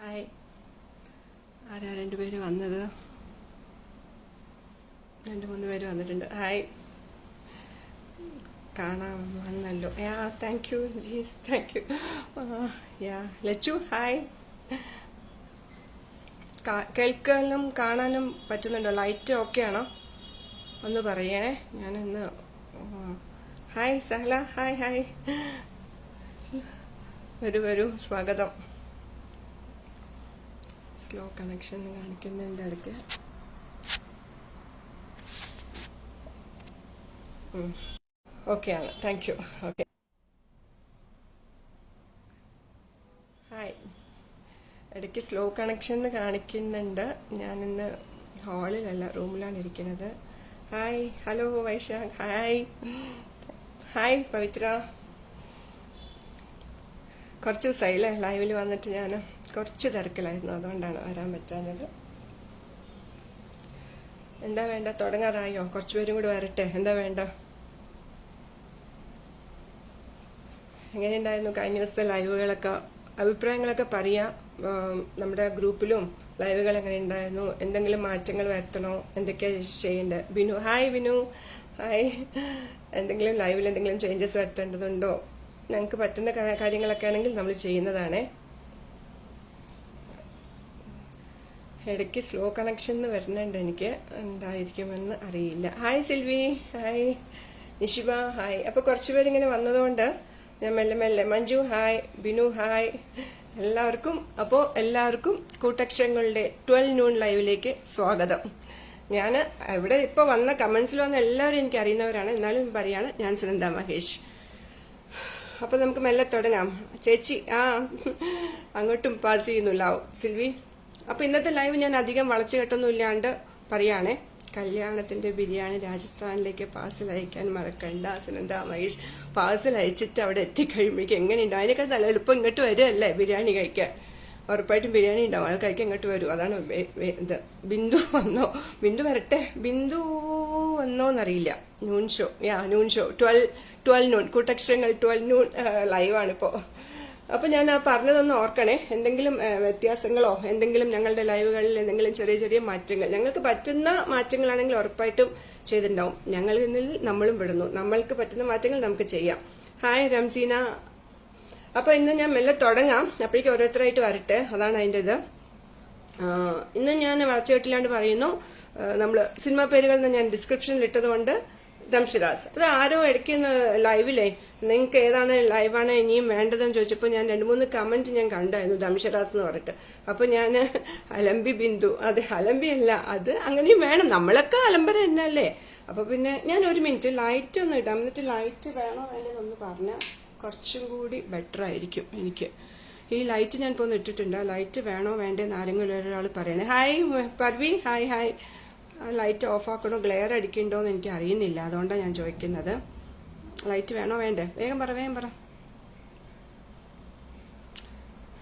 Hi. ആരാ രണ്ടുപേര് വന്നത്? 2-3 പേര് വന്നിട്ടുണ്ട്. ഹായ്, കാണാൻ വന്നല്ലോ. യാ, താങ്ക് യു ജീസ്, thank you. Yeah Lachu, hi. കേൾക്കാനും കാണാനും പറ്റുന്നുണ്ടോ? ലൈറ്റ് ഓക്കെ ആണോ? ഒന്ന് പറയണേ. ഞാനിന്ന് ഹായ് സഹല, ഹായ് ഹായ്. വരൂ വരൂ, സ്വാഗതം. സ്ലോ കണക്ഷൻ കാണിക്കുന്നുണ്ട് ഇടയ്ക്ക്. ഓക്കെ ആണ്, താങ്ക് യു. Okay, hi. ഇടയ്ക്ക് സ്ലോ കണക്ഷൻ കാണിക്കുന്നുണ്ട്. ഞാനിന്ന് ഹാളിലല്ല, റൂമിലാണ് ഇരിക്കുന്നത്. Hi, hello Vaishakh, hi. Hi Pavithra. കുറച്ച് ദിവസമായില്ലേ ലൈവിൽ വന്നിട്ട്. ഞാൻ കുറച്ച് തിരക്കിലായിരുന്നു, അതുകൊണ്ടാണ് വരാൻ പറ്റാഞ്ഞത്. എന്താ വേണ്ട? തുടങ്ങാറായോ? കുറച്ചുപേരും കൂടി വരട്ടെ. എന്താ വേണ്ട? എങ്ങനെയുണ്ടായിരുന്നു കഴിഞ്ഞ ദിവസത്തെ ലൈവുകളൊക്കെ? അഭിപ്രായങ്ങളൊക്കെ പറയാം. നമ്മുടെ ഗ്രൂപ്പിലും ലൈവുകൾ എങ്ങനെ ഉണ്ടായിരുന്നു, എന്തെങ്കിലും മാറ്റങ്ങൾ വരുത്തണോ, എന്തൊക്കെയാണ് ചെയ്യേണ്ടത്? Binu, hi Binu, hi. എന്തെങ്കിലും ലൈവിൽ എന്തെങ്കിലും ചേഞ്ചസ് വരുത്തേണ്ടതുണ്ടോ? ഞങ്ങൾക്ക് പറ്റുന്ന കാര്യങ്ങളൊക്കെ ആണെങ്കിൽ നമ്മൾ ചെയ്യുന്നതാണ്. ഇടയ്ക്ക് സ്ലോ കണക്ഷൻ വരുന്നുണ്ട്, എനിക്ക് എന്തായിരിക്കുമെന്ന് അറിയില്ല. Hi Silvy, hi. Nishiba, hi. അപ്പോൾ കുറച്ച് പേരിങ്ങനെ വന്നതുകൊണ്ട് ഞാൻ മെല്ലെ മെല്ലെ. മഞ്ജു, ഹായ്. ബിനു, ഹായ്. എല്ലാവർക്കും കൂട്ടക്ഷരങ്ങളുടെ 12 noon ലൈവിലേക്ക് സ്വാഗതം. ഞാൻ ഇവിടെ ഇപ്പോൾ വന്ന കമന്റ്സിൽ വന്ന എല്ലാവരും എനിക്ക് അറിയുന്നവരാണ്, എന്നാലും പറയാണ്, ഞാൻ സുനന്ദ മഹേഷ്. അപ്പോൾ നമുക്ക് മെല്ലെ തുടങ്ങാം. ചേച്ചി, അങ്ങോട്ടും പാസ് ചെയ്യുന്നില്ല സിൽവി. അപ്പോൾ ഇന്നത്തെ ലൈവ് ഞാൻ അധികം വളച്ചു കെട്ടൊന്നും ഇല്ലാണ്ട് പറയാണേ. കല്യാണത്തിന്റെ ബിരിയാണി രാജസ്ഥാനിലേക്ക് പാഴ്സൽ അയക്കാൻ മറക്കണ്ട സുനന്ദ മഹേഷ്. പാഴ്സൽ അയച്ചിട്ട് അവിടെ എത്തിക്കഴിയുമ്പോഴേക്കും എങ്ങനെയുണ്ടാവും? അതിനേക്കാൾ നല്ല എളുപ്പം ഇങ്ങോട്ട് വരുമല്ലേ ബിരിയാണി കഴിക്കാൻ. ഉറപ്പായിട്ടും ബിരിയാണി ഉണ്ടാവും, അത് കഴിക്കാൻ ഇങ്ങോട്ട് വരും. അതാണ് ഇത്. ബിന്ദു വന്നോ? ബിന്ദു വരട്ടെ. ബിന്ദു വന്നോന്നറിയില്ല. Noon show, noon show 12 noon കൂട്ടക്ഷരങ്ങൾ 12 noon ലൈവാണിപ്പോ. അപ്പൊ ഞാൻ പറഞ്ഞതൊന്ന് ഓർക്കണേ. എന്തെങ്കിലും വ്യത്യാസങ്ങളോ എന്തെങ്കിലും ഞങ്ങളുടെ ലൈവുകളിൽ എന്തെങ്കിലും ചെറിയ ചെറിയ മാറ്റങ്ങൾ, ഞങ്ങൾക്ക് പറ്റുന്ന മാറ്റങ്ങളാണെങ്കിൽ ഉറപ്പായിട്ടും ചെയ്തിട്ടുണ്ടാവും. ഞങ്ങളിൽ നമ്മളും വിടുന്നു. നമ്മൾക്ക് പറ്റുന്ന മാറ്റങ്ങൾ നമുക്ക് ചെയ്യാം. ഹായ് റംസീന. അപ്പൊ ഇന്ന് ഞാൻ മെല്ലെ തുടങ്ങാം, അപ്പോഴേക്കും ഓരോരുത്തരായിട്ട് വരട്ടെ. അതാണ് അതിൻ്റെ ഇത്. ഇന്ന് ഞാൻ വളച്ചുകെട്ടില്ലാണ്ട് പറയുന്നു. നമ്മള് സിനിമാ പേരുകൾ ഞാൻ ഡിസ്ക്രിപ്ഷനിൽ ഇട്ടതുകൊണ്ട് ദംഷിറാസ്. അത് ആരോ ഇടയ്ക്ക് ലൈവിലെ നിങ്ങൾക്ക് ഏതാണ് ലൈവാണ് ഇനിയും വേണ്ടതെന്ന് ചോദിച്ചപ്പോൾ ഞാൻ 2-3 കമന്റ് ഞാൻ കണ്ടായിരുന്നു, ദംഷിറാസ് എന്ന് പറഞ്ഞിട്ട്. അപ്പൊ ഞാൻ അലമ്പി ബിന്ദു. അത് അലമ്പി അല്ല, അത് അങ്ങനെയും വേണം, നമ്മളൊക്കെ അലമ്പര തന്നെയല്ലേ. അപ്പൊ പിന്നെ ഞാൻ ഒരു മിനിറ്റ് ലൈറ്റ് ഒന്ന് ഇടാം, എന്നിട്ട് ലൈറ്റ് വേണോ വേണ്ടെന്നൊന്ന് പറഞ്ഞാൽ കുറച്ചും കൂടി ബെറ്റർ ആയിരിക്കും എനിക്ക്. ഈ ലൈറ്റ് ഞാൻ ഇപ്പോൾ ഒന്ന് ഇട്ടിട്ടുണ്ട്. ലൈറ്റ് വേണോ വേണ്ടേന്ന് ആരെങ്കിലും ഒരാൾ പറയണേ. Hi Parvi, hi hi. Light off ആക്കണോ, ഗ്ലെയർ അടിക്കണ്ടോ എന്ന് എനിക്ക് അറിയുന്നില്ല, അതുകൊണ്ടാണ് ഞാൻ ചോദിക്കുന്നത്. ലൈറ്റ് വേണോ വേണ്ടേ? വേഗം പറ, വേഗം പറ.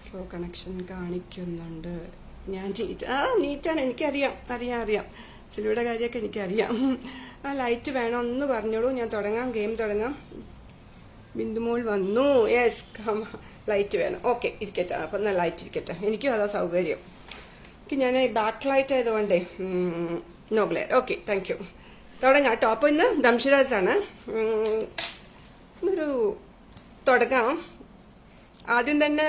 സ്ലോ കണക്ഷൻ കാണിക്കുന്നുണ്ട്. ഞാൻ നീറ്റാണ്, എനിക്കറിയാം, അറിയാം. സിൽവിയുടെ കാര്യമൊക്കെ എനിക്കറിയാം. ലൈറ്റ് വേണോ എന്ന് പറഞ്ഞോളൂ, ഞാൻ തുടങ്ങാം, ഗെയിം തുടങ്ങാം. ബിന്ദുമോൾ വന്നു. യെസ്, ലൈറ്റ് വേണം. ഓക്കെ, ഇരിക്കട്ടെ. അപ്പം എന്നാൽ ലൈറ്റ് ഇരിക്കട്ടെ, എനിക്കും അതാ സൗകര്യം. ഞാൻ ബാക്ക് ലൈറ്റ് ആയതുകൊണ്ടേ no glare. Okay, thank you. തുടങ്ങാം കേട്ടോ. അപ്പോൾ ഇന്ന് ദംഷിറാസ് ആണ്. ഇന്നൊരു തുടങ്ങാം. ആദ്യം തന്നെ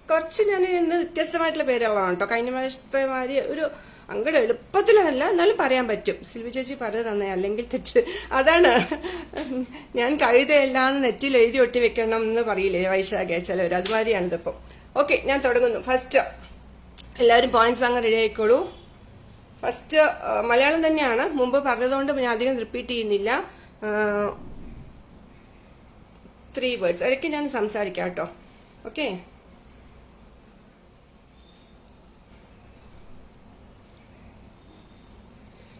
കുറച്ച് ഞാൻ ഇന്ന് വ്യത്യസ്തമായിട്ടുള്ള പേരുകളാണ് കേട്ടോ. കഴിഞ്ഞ പ്രാവശ്യത്തെ മാതിരി ഒരു അങ്ങോട്ട് എളുപ്പത്തിലല്ല, എന്നാലും പറയാൻ പറ്റും. സിൽവി ചേച്ചി പറഞ്ഞു തന്നെ, അല്ലെങ്കിൽ തെറ്റ്. അതാണ് ഞാൻ കഴുതയെല്ലാം നെറ്റിൽ എഴുതി ഒട്ടി വെക്കണം എന്ന് പറയില്ലേ വൈശാഖ ചിലവർ, അതുമാതിരിയാണിതിപ്പം. ഓക്കെ, ഞാൻ തുടങ്ങുന്നു. ഫസ്റ്റ് എല്ലാവരും പോയിന്റ്സ് വാങ്ങാൻ റെഡി ആയിക്കോളൂ. ഫസ്റ്റ് മലയാളം തന്നെയാണ്, മുമ്പ് പറഞ്ഞതുകൊണ്ട് ഞാൻ അധികം റിപ്പീറ്റ് ചെയ്യുന്നില്ല. 3 words ഇടയ്ക്ക് ഞാൻ സംസാരിക്കാം കേട്ടോ. ഓക്കെ,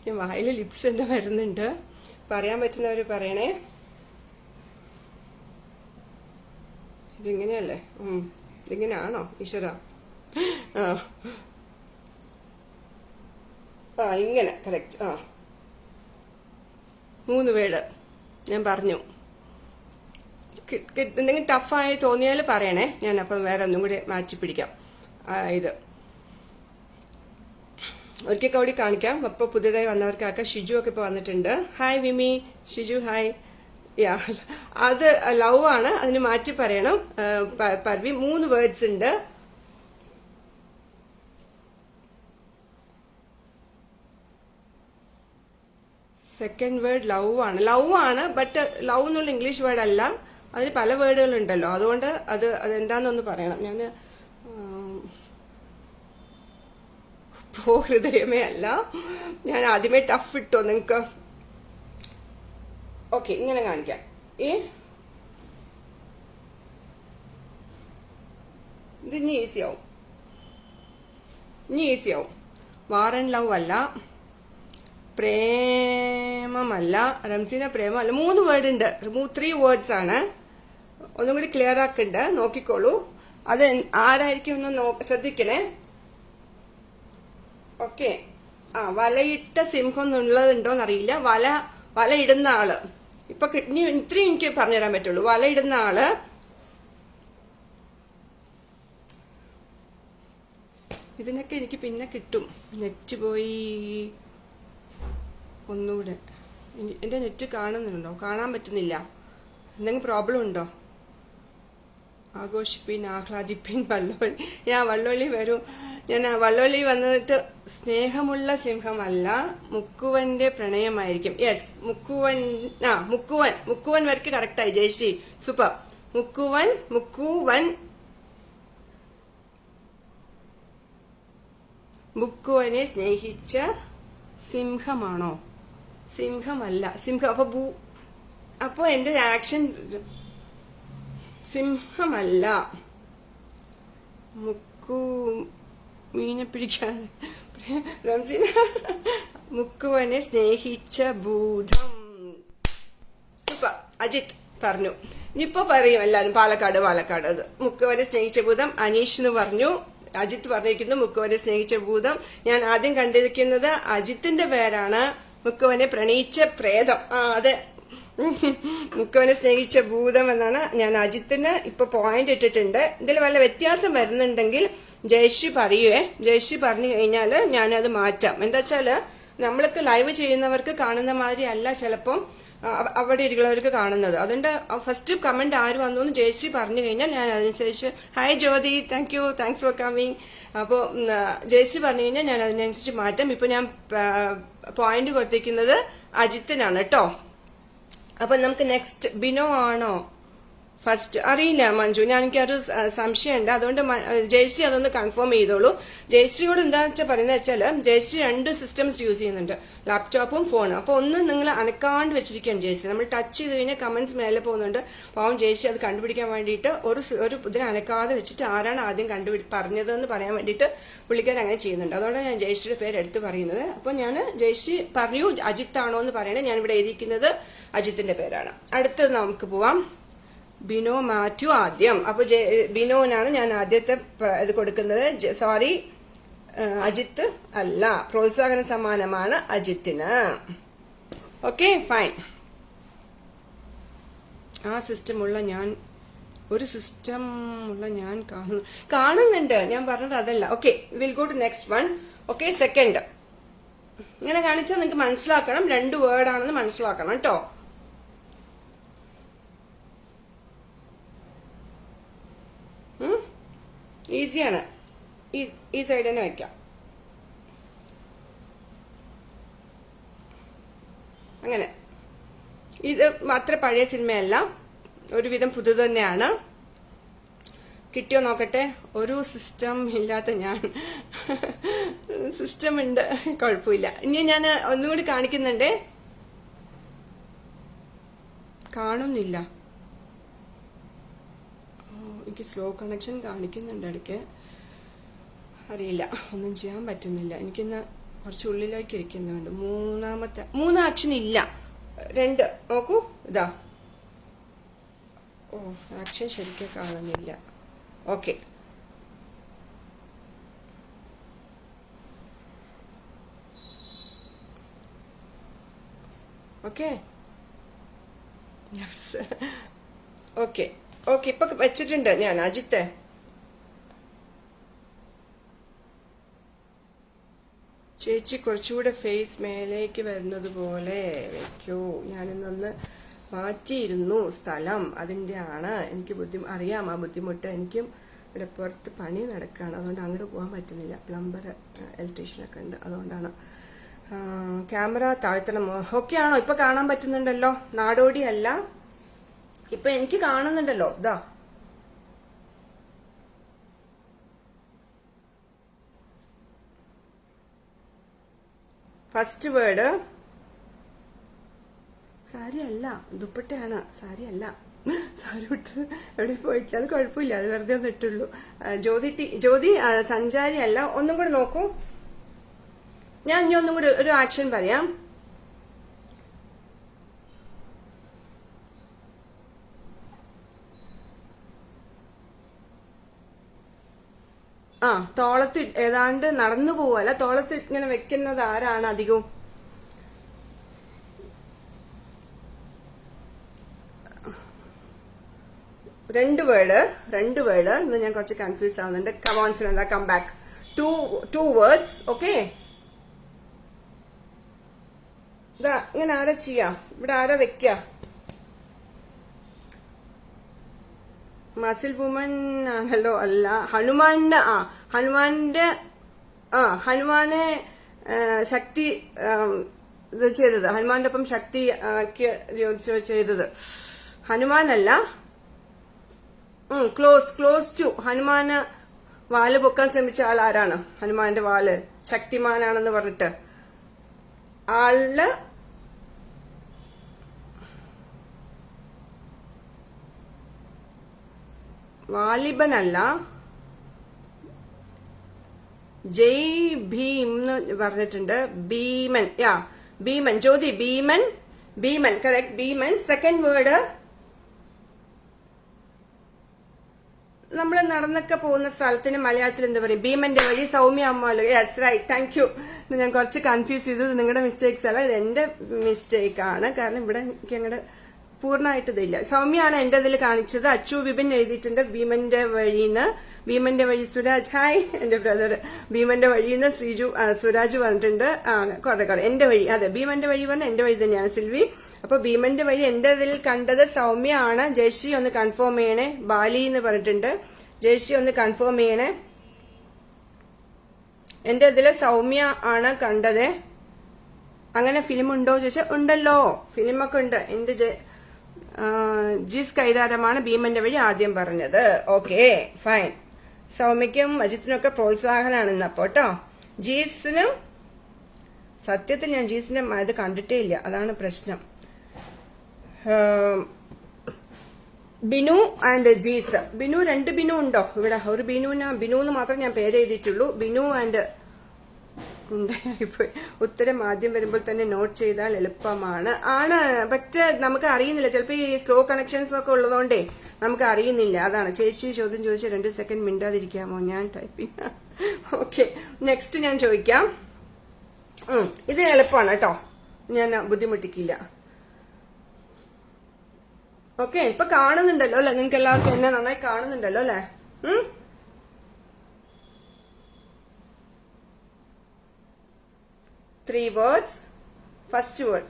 ഞാൻ വായിൽ ലിപ്സ് എന്താ വരുന്നുണ്ട്, പറയാൻ പറ്റുന്നവർ പറയണേ. ഇതിങ്ങനെയല്ലേ? ഇതിങ്ങനെയാണോ ഈശ്വര? ഇങ്ങനെ കറക്റ്റ്. 3 വേർഡ് ഞാൻ പറഞ്ഞു. എന്തെങ്കിലും ടഫായി തോന്നിയാൽ പറയണേ, ഞാൻ അപ്പം വേറെ ഒന്നും കൂടി മാറ്റി പിടിക്കാം. ഇത് ഒരിക്കൽ കൂടി കാണിക്കാം. അപ്പൊ പുതിയതായി വന്നവർക്കൊക്കെ ഷിജു ഒക്കെ ഇപ്പൊ വന്നിട്ടുണ്ട്. Hi Vimi, Shiju hi. Yeah, അത് ലവ് ആണ്, അതിന് മാറ്റി പറയണം. പർവി 3 വേർഡ്സ് ഉണ്ട്. സെക്കൻഡ് വേർഡ് ലവ് ആണ്. ബട്ട് ലവ് എന്നുള്ള ഇംഗ്ലീഷ് വേർഡ് അല്ല, അതിന് പല വേർഡുകൾ ഉണ്ടല്ലോ. അതുകൊണ്ട് അതെന്താന്നൊന്ന് പറയണം. ഞാൻ ഹൃദയമേ അല്ല, ഞാൻ ആദ്യമേ ടഫ് ഇട്ടോ നിങ്ങക്ക്. ഓക്കെ, ഇങ്ങനെ കാണിക്കാം. ഇത് ഇനി ഈസിയാവും. വാർ ആൻഡ് ലവ് അല്ല, പ്രേമമല്ല, റംസീന പ്രേമമല്ല. 3 വേർഡ് ഉണ്ട്. 3 വേർഡ്സ് ആണ്. ഒന്നും കൂടി ക്ലിയർ ആക്കണ്ട്, നോക്കിക്കോളൂ. അത് ആരായിരിക്കും ഒന്ന് ശ്രദ്ധിക്കണേ. ഓക്കെ. വലയിട്ട സിംഹം എന്നുള്ളതുണ്ടോന്നറിയില്ല. വല ഇടുന്ന ആള്. ഇപ്പൊ ഇത്രയും എനിക്ക് പറഞ്ഞുതരാൻ പറ്റുള്ളൂ. വല ഇടുന്ന ആള്. ഇതിനൊക്കെ എനിക്ക് പിന്നെ കിട്ടും. നെറ്റ് പോയി. ഒന്നുകൂടെ. എന്റെ നെറ്റ് കാണുന്നുണ്ടോ? കാണാൻ പറ്റുന്നില്ല. എന്തെങ്കിലും പ്രോബ്ലം ഉണ്ടോ? ആഘോഷിപ്പിൻ, ആഹ്ലാദിപ്പിൻ, വള്ളോളി. ഞാൻ വള്ളോളി വരും. ഞാൻ വള്ളോളി വന്നിട്ട് സ്നേഹമുള്ള സിംഹമല്ല, മുക്കുവന്റെ പ്രണയമായിരിക്കും. യെസ്, മുക്കുവൻ വരയ്ക്ക് കറക്റ്റായി. ജയശ്രീ സൂപ്പർ. മുക്കുവനെ സ്നേഹിച്ച സിംഹമാണോ? സിംഹമല്ല. അപ്പൊ എന്റെ ആക്ഷൻ സിംഹമല്ല. മീനെ പിടിക്കാതെ റംസീന. മുക്കുവനെ സ്നേഹിച്ച ഭൂതം. സൂപ്പർ. അജിത്ത് പറഞ്ഞു. ഇനിയിപ്പോ പറയും എല്ലാരും പാലക്കാട്. അത് മുക്കുവനെ സ്നേഹിച്ച ഭൂതം. അനീഷ് എന്ന് പറഞ്ഞു. അജിത്ത് പറഞ്ഞിരിക്കുന്നു മുക്കുവനെ സ്നേഹിച്ച ഭൂതം. ഞാൻ ആദ്യം കണ്ടിരിക്കുന്നത് അജിത്തിന്റെ പേരാണ്. മുക്കുവനെ പ്രണയിച്ച പ്രേതം. അതെ, മുക്കുവനെ സ്നേഹിച്ച ഭൂതം എന്നാണ്. ഞാൻ അജിത്തിന് ഇപ്പൊ പോയിന്റ് ഇട്ടിട്ടുണ്ട്. ഇതിൽ വല്ല വ്യത്യാസം വരുന്നുണ്ടെങ്കിൽ ജയശ്രീ പറയുവേ. ജയശ്രീ പറഞ്ഞു കഴിഞ്ഞാല് ഞാനത് മാറ്റാം. എന്താ വെച്ചാല് നമ്മൾക്ക് ലൈവ് ചെയ്യുന്നവർക്ക് കാണുന്ന മാതിരി അല്ല ചിലപ്പം അവിടെ ഇരിക്കുന്നവർക്ക് കാണുന്നത്. അതുകൊണ്ട് ഫസ്റ്റ് കമന്റ് ആര് വന്നു എന്ന് ജയശ്രീ പറഞ്ഞു കഴിഞ്ഞാൽ ഞാൻ അതിനനുസരിച്ച്. Hi Jyothi, thanks for coming. അപ്പോ ജയശ്രീ പറഞ്ഞു കഴിഞ്ഞാൽ ഞാൻ അതിനനുസരിച്ച് മാറ്റാം. ഇപ്പൊ ഞാൻ പോയിന്റ് കൊടുത്തിരിക്കുന്നത് അജിത്തിനാണ് കേട്ടോ. അപ്പൊ നമുക്ക് നെക്സ്റ്റ് ബിനോ ആണോ ഫസ്റ്റ്? അറിയില്ല മഞ്ജു, എനിക്കൊരു സംശയമുണ്ട്. അതുകൊണ്ട് ജയശ്രീ അതൊന്ന് കൺഫേം ചെയ്തോളൂ. ജയശ്രീയോട് എന്താണെന്ന് വെച്ചാൽ പറയുന്നത് വെച്ചാല് ജയശ്രീ 2 സിസ്റ്റംസ് യൂസ് ചെയ്യുന്നുണ്ട്, ലാപ്ടോപ്പും ഫോണും. അപ്പൊ ഒന്ന് നിങ്ങൾ അനക്കാണ്ട് വെച്ചിരിക്കുകയാണ് ജയശ്രീ. നമ്മൾ ടച്ച് ചെയ്ത് കഴിഞ്ഞാൽ കമന്റ്സ് മേലെ പോകുന്നുണ്ട്. പാവം ജയശ്രീ അത് കണ്ടുപിടിക്കാൻ വേണ്ടിയിട്ട് ഒരു ഇതിനെ അനക്കാതെ വെച്ചിട്ട് ആരാണ് ആദ്യം പറഞ്ഞതെന്ന് പറയാൻ വേണ്ടിയിട്ട് പുള്ളിക്കാർ അങ്ങനെ ചെയ്യുന്നുണ്ട്. അതുകൊണ്ടാണ് ഞാൻ ജയശ്രീയുടെ പേര് എടുത്ത് പറയുന്നത്. അപ്പൊ ഞാൻ ജയശ്രീ പറയൂ അജിത്താണോ എന്ന് പറയണേ. ഞാൻ ഇവിടെ എഴുതിയിരിക്കുന്നത് അജിത്തിന്റെ പേരാണ്. അടുത്തത് നമുക്ക് പോവാം. ബിനോ മാത്യു ആദ്യം. അപ്പൊ ബിനോനാണ് ഞാൻ ആദ്യത്തെ ഇത് കൊടുക്കുന്നത്. സോറി, അജിത്ത് അല്ല. പ്രോത്സാഹന സമ്മാനമാണ് അജിത്തിന്. Okay fine. ഒരു സിസ്റ്റം ഉള്ള ഞാൻ കാണുന്നുണ്ട്. ഞാൻ പറഞ്ഞത് അതല്ല. Okay, will go to next one. Okay, second. ഇങ്ങനെ കാണിച്ചാൽ നിങ്ങൾക്ക് മനസ്സിലാക്കണം. 2 വേർഡ് ആണെന്ന് മനസ്സിലാക്കണം കേട്ടോ. ഈസിയാണ്. ഈ സൈഡ് തന്നെ വയ്ക്കാം. അങ്ങനെ. ഇത് അത്ര പഴയ സിനിമയല്ല, ഒരുവിധം പുതു തന്നെയാണ്. കിട്ടിയോ നോക്കട്ടെ. ഒരു സിസ്റ്റം ഇല്ലാത്ത ഞാൻ. സിസ്റ്റം ഉണ്ട്, കുഴപ്പമില്ല. ഇനി ഞാൻ ഒന്നുകൂടി കാണിക്കുന്നുണ്ടേ. കാണുന്നില്ല. എനിക്ക് സ്ലോ കണക്ഷൻ കാണിക്കുന്നുണ്ട് ഇടയ്ക്ക്. അറിയില്ല, ഒന്നും ചെയ്യാൻ പറ്റുന്നില്ല. എനിക്കിന്ന് കുറച്ച് ഉള്ളിലേക്ക് ഇരിക്കുന്നുണ്ട്. 3 ആക്ഷൻ ഇല്ല. 2 നോക്കൂ. ഇതാ. ആക്ഷൻ ശരിക്കും കാണുന്നില്ല. Okay, okay okay okay. ഇപ്പൊ വെച്ചിട്ടുണ്ട് ഞാൻ അജിത്തെ. ചേച്ചി കുറച്ചുകൂടെ ഫേസ് മേലേക്ക് വരുന്നത് പോലെ വെക്കൂ. ഞാനിന്നൊന്ന് മാറ്റിയിരുന്നു സ്ഥലം, അതിന്റെ ആണ് എനിക്ക് അറിയാം ആ ബുദ്ധിമുട്ട്. എനിക്കും ഇവിടെ പുറത്ത് പണി നടക്കുകയാണ്, അതുകൊണ്ട് അങ്ങോട്ട് പോകാൻ പറ്റുന്നില്ല. പ്ലംബർ ഇലക്ട്രീഷ്യനൊക്കെ ഉണ്ട്, അതുകൊണ്ടാണ്. ക്യാമറ താഴ്ത്തണം. ഓക്കെ ആണോ? ഇപ്പൊ കാണാൻ പറ്റുന്നുണ്ടല്ലോ, നാടോടി അല്ല, ഇപ്പൊ എനിക്ക് കാണുന്നുണ്ടല്ലോ. ഇതാ ഫസ്റ്റ് വേർഡ് സാരി അല്ല, ദുപ്പട്ടയാണ്. സാരി അല്ല, സാരി വിട്ട് എവിടെ പോയിട്ടില്ല, അത് കുഴപ്പമില്ല, അത് വെറുതെ ഒന്ന് ഇട്ടുള്ളൂ. ജ്യോതി സഞ്ചാരി അല്ല. ഒന്നും കൂടെ നോക്കൂ, ഞാൻ ഇനി ഒന്നും കൂടി ഒരു ആക്ഷൻ പറയാം. തോളത്ത് ഏതാണ്ട് നടന്നു പോവല്ല, തോളത്ത് ഇങ്ങനെ വെക്കുന്നത് ആരാണ് അധികവും? രണ്ട് വേർഡ് ഇന്ന് ഞാൻ കുറച്ച് കൺഫ്യൂസ് ആവുന്നുണ്ട്. കമോൺസ് come back. Two words. Okay, ഇതാ ഇങ്ങനെ ആരാ ചെയ്യാ? ഇവിടെ ആരാ വെക്ക? മസിൽ വുമൻ ആണല്ലോ. അല്ല, ഹനുമാന്റെ ഹനുമാനെ ശക്തി ഇത് ചെയ്തത്, ഹനുമാന്റെ ഒപ്പം ശക്തി ചെയ്തത് ഹനുമാനല്ല. Close to. ഹനുമാന് വാല് പൊക്കാൻ ശ്രമിച്ച ആൾ ആരാണ്? ഹനുമാന്റെ വാല് ശക്തിമാനാണെന്ന് പറഞ്ഞിട്ട് ആള് വാലിബനല്ല, ജയ് ഭീം എന്ന് പറഞ്ഞിട്ടുണ്ട്. Bheeman. Bheeman. Jyothi Bheeman correct. Bheeman. Second word നമ്മൾ നടന്നൊക്കെ പോകുന്ന സ്ഥലത്തിന് മലയാളത്തിൽ എന്താ പറയും? ഭീമന്റെ വഴി. സൗമ്യ അമ്മാലോ. Yes, right, thank you. ഞാൻ കുറച്ച് കൺഫ്യൂസ് ചെയ്തത് നിങ്ങളുടെ മിസ്റ്റേക്സ് അല്ല, ഇത് എന്റെ മിസ്റ്റേക്ക് ആണ്. കാരണം ഇവിടെ എനിക്ക് അങ്ങോട്ട് പൂർണ്ണമായിട്ട് ഇതില്ല. സൗമ്യാണ് എന്റെ ഇതിൽ കാണിച്ചത്. അച്ചു വിപിൻ എഴുതിയിട്ടുണ്ട് ഭീമന്റെ വഴിന്ന്. ഭീമന്റെ വഴി സുരാജ്. ഹായ് എന്റെ ബ്രദർ. ഭീമന്റെ വഴിന്ന് സുരാജ് പറഞ്ഞിട്ടുണ്ട്. കുറെ എന്റെ വഴി. അതെ, ഭീമന്റെ വഴി പറഞ്ഞ എന്റെ വഴി തന്നെയാണ് സിൽവി. അപ്പൊ ഭീമന്റെ വഴി എന്റെ ഇതിൽ കണ്ടത് സൗമ്യ ആണ്. ജയശ്രീ ഒന്ന് കൺഫേം ചെയ്യണേ. ബാലി എന്ന് പറഞ്ഞിട്ടുണ്ട്. ജയശ്രീ ഒന്ന് കൺഫേം ചെയ്യണേ. എന്റെ ഇതില് സൗമ്യ ആണ് കണ്ടത്. അങ്ങനെ ഫിലിം ഉണ്ടോ ചോദിച്ചാൽ ഉണ്ടല്ലോ, ഫിലിമൊക്കെ ഉണ്ട്. എന്റെ ജീസ് കൈതാരമാണ് ഭീമന്റെ വഴി ആദ്യം പറഞ്ഞത്. Okay, fine. സൗമ്യക്കും അജിത്തിനും ഒക്കെ പ്രോത്സാഹനാണ് ഇന്നപ്പോ കേട്ടോ. ജീസിനും സത്യത്തിൽ ഞാൻ ജീസിന്റെ ഇത് കണ്ടിട്ടേ ഇല്ല, അതാണ് പ്രശ്നം. ബിനു ആൻഡ് ജീസ്. രണ്ട് ബിനു ഉണ്ടോ ഇവിടെ? ഒരു ബിനു എന്ന് മാത്രം ഞാൻ പേര് എഴുതിയിട്ടുള്ളൂ. ബിനു ആൻഡ് ഉണ്ടായിപ്പോയി. ഉത്തരം ആദ്യം വരുമ്പോൾ തന്നെ നോട്ട് ചെയ്താൽ എളുപ്പമാണ്. പക്ഷെ നമുക്ക് അറിയുന്നില്ല, ചിലപ്പോ ഈ സ്ലോ കണക്ഷൻസ് ഒക്കെ ഉള്ളതുകൊണ്ടേ നമുക്ക് അറിയുന്നില്ല. അതാണ്. ചേച്ചി ചോദ്യം ചോദിച്ച 2 സെക്കൻഡ് മിണ്ടാതിരിക്കാമോ? ഞാൻ ടൈപ്പിംഗ്. ഓക്കെ, നെക്സ്റ്റ് ഞാൻ ചോദിക്കാം. ഇത് എളുപ്പമാണ് കേട്ടോ, ഞാൻ ബുദ്ധിമുട്ടിക്കില്ല. ഓക്കെ, ഇപ്പൊ കാണുന്നുണ്ടല്ലോ അല്ലെ? നിങ്ങൾക്ക് എല്ലാവർക്കും എന്നെ നന്നായി കാണുന്നുണ്ടല്ലോ അല്ലെ? 3 words. First word.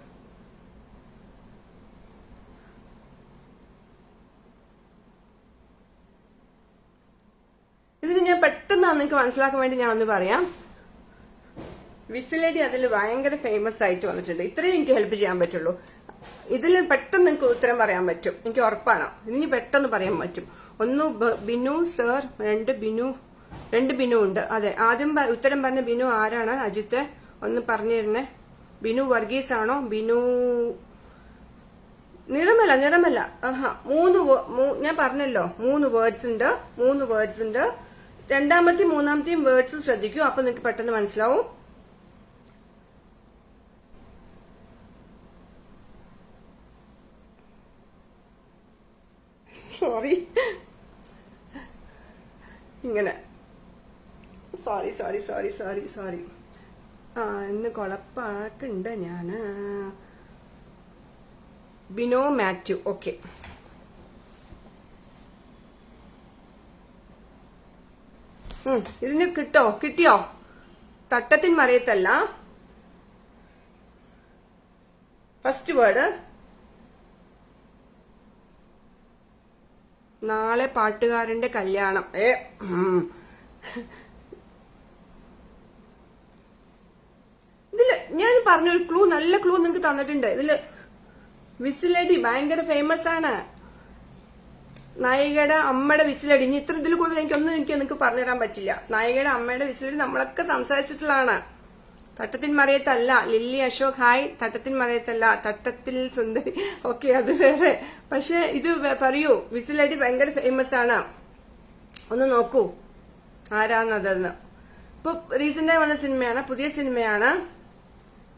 ഇതിന് ഞാൻ പെട്ടെന്ന് നിങ്ങൾക്ക് മനസ്സിലാക്കാൻ വേണ്ടി ഞാൻ ഒന്ന് പറയാം. വിസിലടി അതിൽ ഭയങ്കര ഫേമസ് ആയിട്ട് വന്നിട്ടുണ്ട്. ഇത്രയും എനിക്ക് ഹെൽപ്പ് ചെയ്യാൻ പറ്റുള്ളൂ. ഇതിൽ പെട്ടെന്ന് നിങ്ങൾക്ക് ഉത്തരം പറയാൻ പറ്റും, എനിക്ക് ഉറപ്പാണ്. ഇനി പെട്ടെന്ന് പറയാൻ പറ്റും. ഒന്ന് ബിനു സർ, രണ്ട് ബിനു ഉണ്ട്. അതെ, ആദ്യം ഉത്തരം പറഞ്ഞ ബിനു ആരാണ്? അജിത്ത് ഒന്ന് പറഞ്ഞിരുന്നേ. ബിനു വർഗീസ് ആണോ? ബിനു നിറമല്ല. ഞാൻ പറഞ്ഞല്ലോ 3 വേർഡ്സ് ഉണ്ട്. രണ്ടാമത്തെയും മൂന്നാമത്തെയും വേർഡ്സ് ശ്രദ്ധിക്കൂ, അപ്പൊ നിങ്ങൾക്ക് പെട്ടെന്ന് മനസ്സിലാവും. സോറി, ഇങ്ങനെ സോറി. ഇന്ന് കുഴപ്പാക്കുണ്ട് ഞാന്. ബിനോ മാത്യു. ഓക്കെ, ഇതിന് കിട്ടിയോ? തട്ടത്തിൻ മറയത്തല്ല. ഫസ്റ്റ് വേർഡ് നാളെ പാട്ടുകാരന്റെ കല്യാണം. ഇതില് ഞാൻ പറഞ്ഞൊരു ക്ലൂ, നല്ല ക്ലൂ നിങ്ങക്ക് തന്നിട്ടുണ്ട്. ഇതില് വിസിലടി ഭയങ്കര ഫേമസ് ആണ്. നായികയുടെ അമ്മയുടെ വിസിലടി. ഇനി ഇത്ര ഇതിൽ കൂടുതൽ എനിക്ക് നിങ്ങൾക്ക് പറഞ്ഞുതരാൻ പറ്റില്ല. നായികയുടെ അമ്മയുടെ വിസിലടി നമ്മളൊക്കെ സംസാരിച്ചിട്ടുള്ളതാണ്. തട്ടത്തിൻ മറയത്തല്ല. ലില്ലി അശോക് ഹായ്. തട്ടത്തിൻ മറയത്തല്ല, തട്ടത്തിൽ സുന്ദരി. ഓക്കെ, അത് വേറെ. പക്ഷെ ഇത് പറയൂ, വിസിലടി ഭയങ്കര ഫേമസ് ആണ്. ഒന്ന് നോക്കൂ ആരാന്നതെന്ന്. ഇപ്പൊ റീസെന്റായി വന്ന സിനിമയാണ്, പുതിയ സിനിമയാണ്.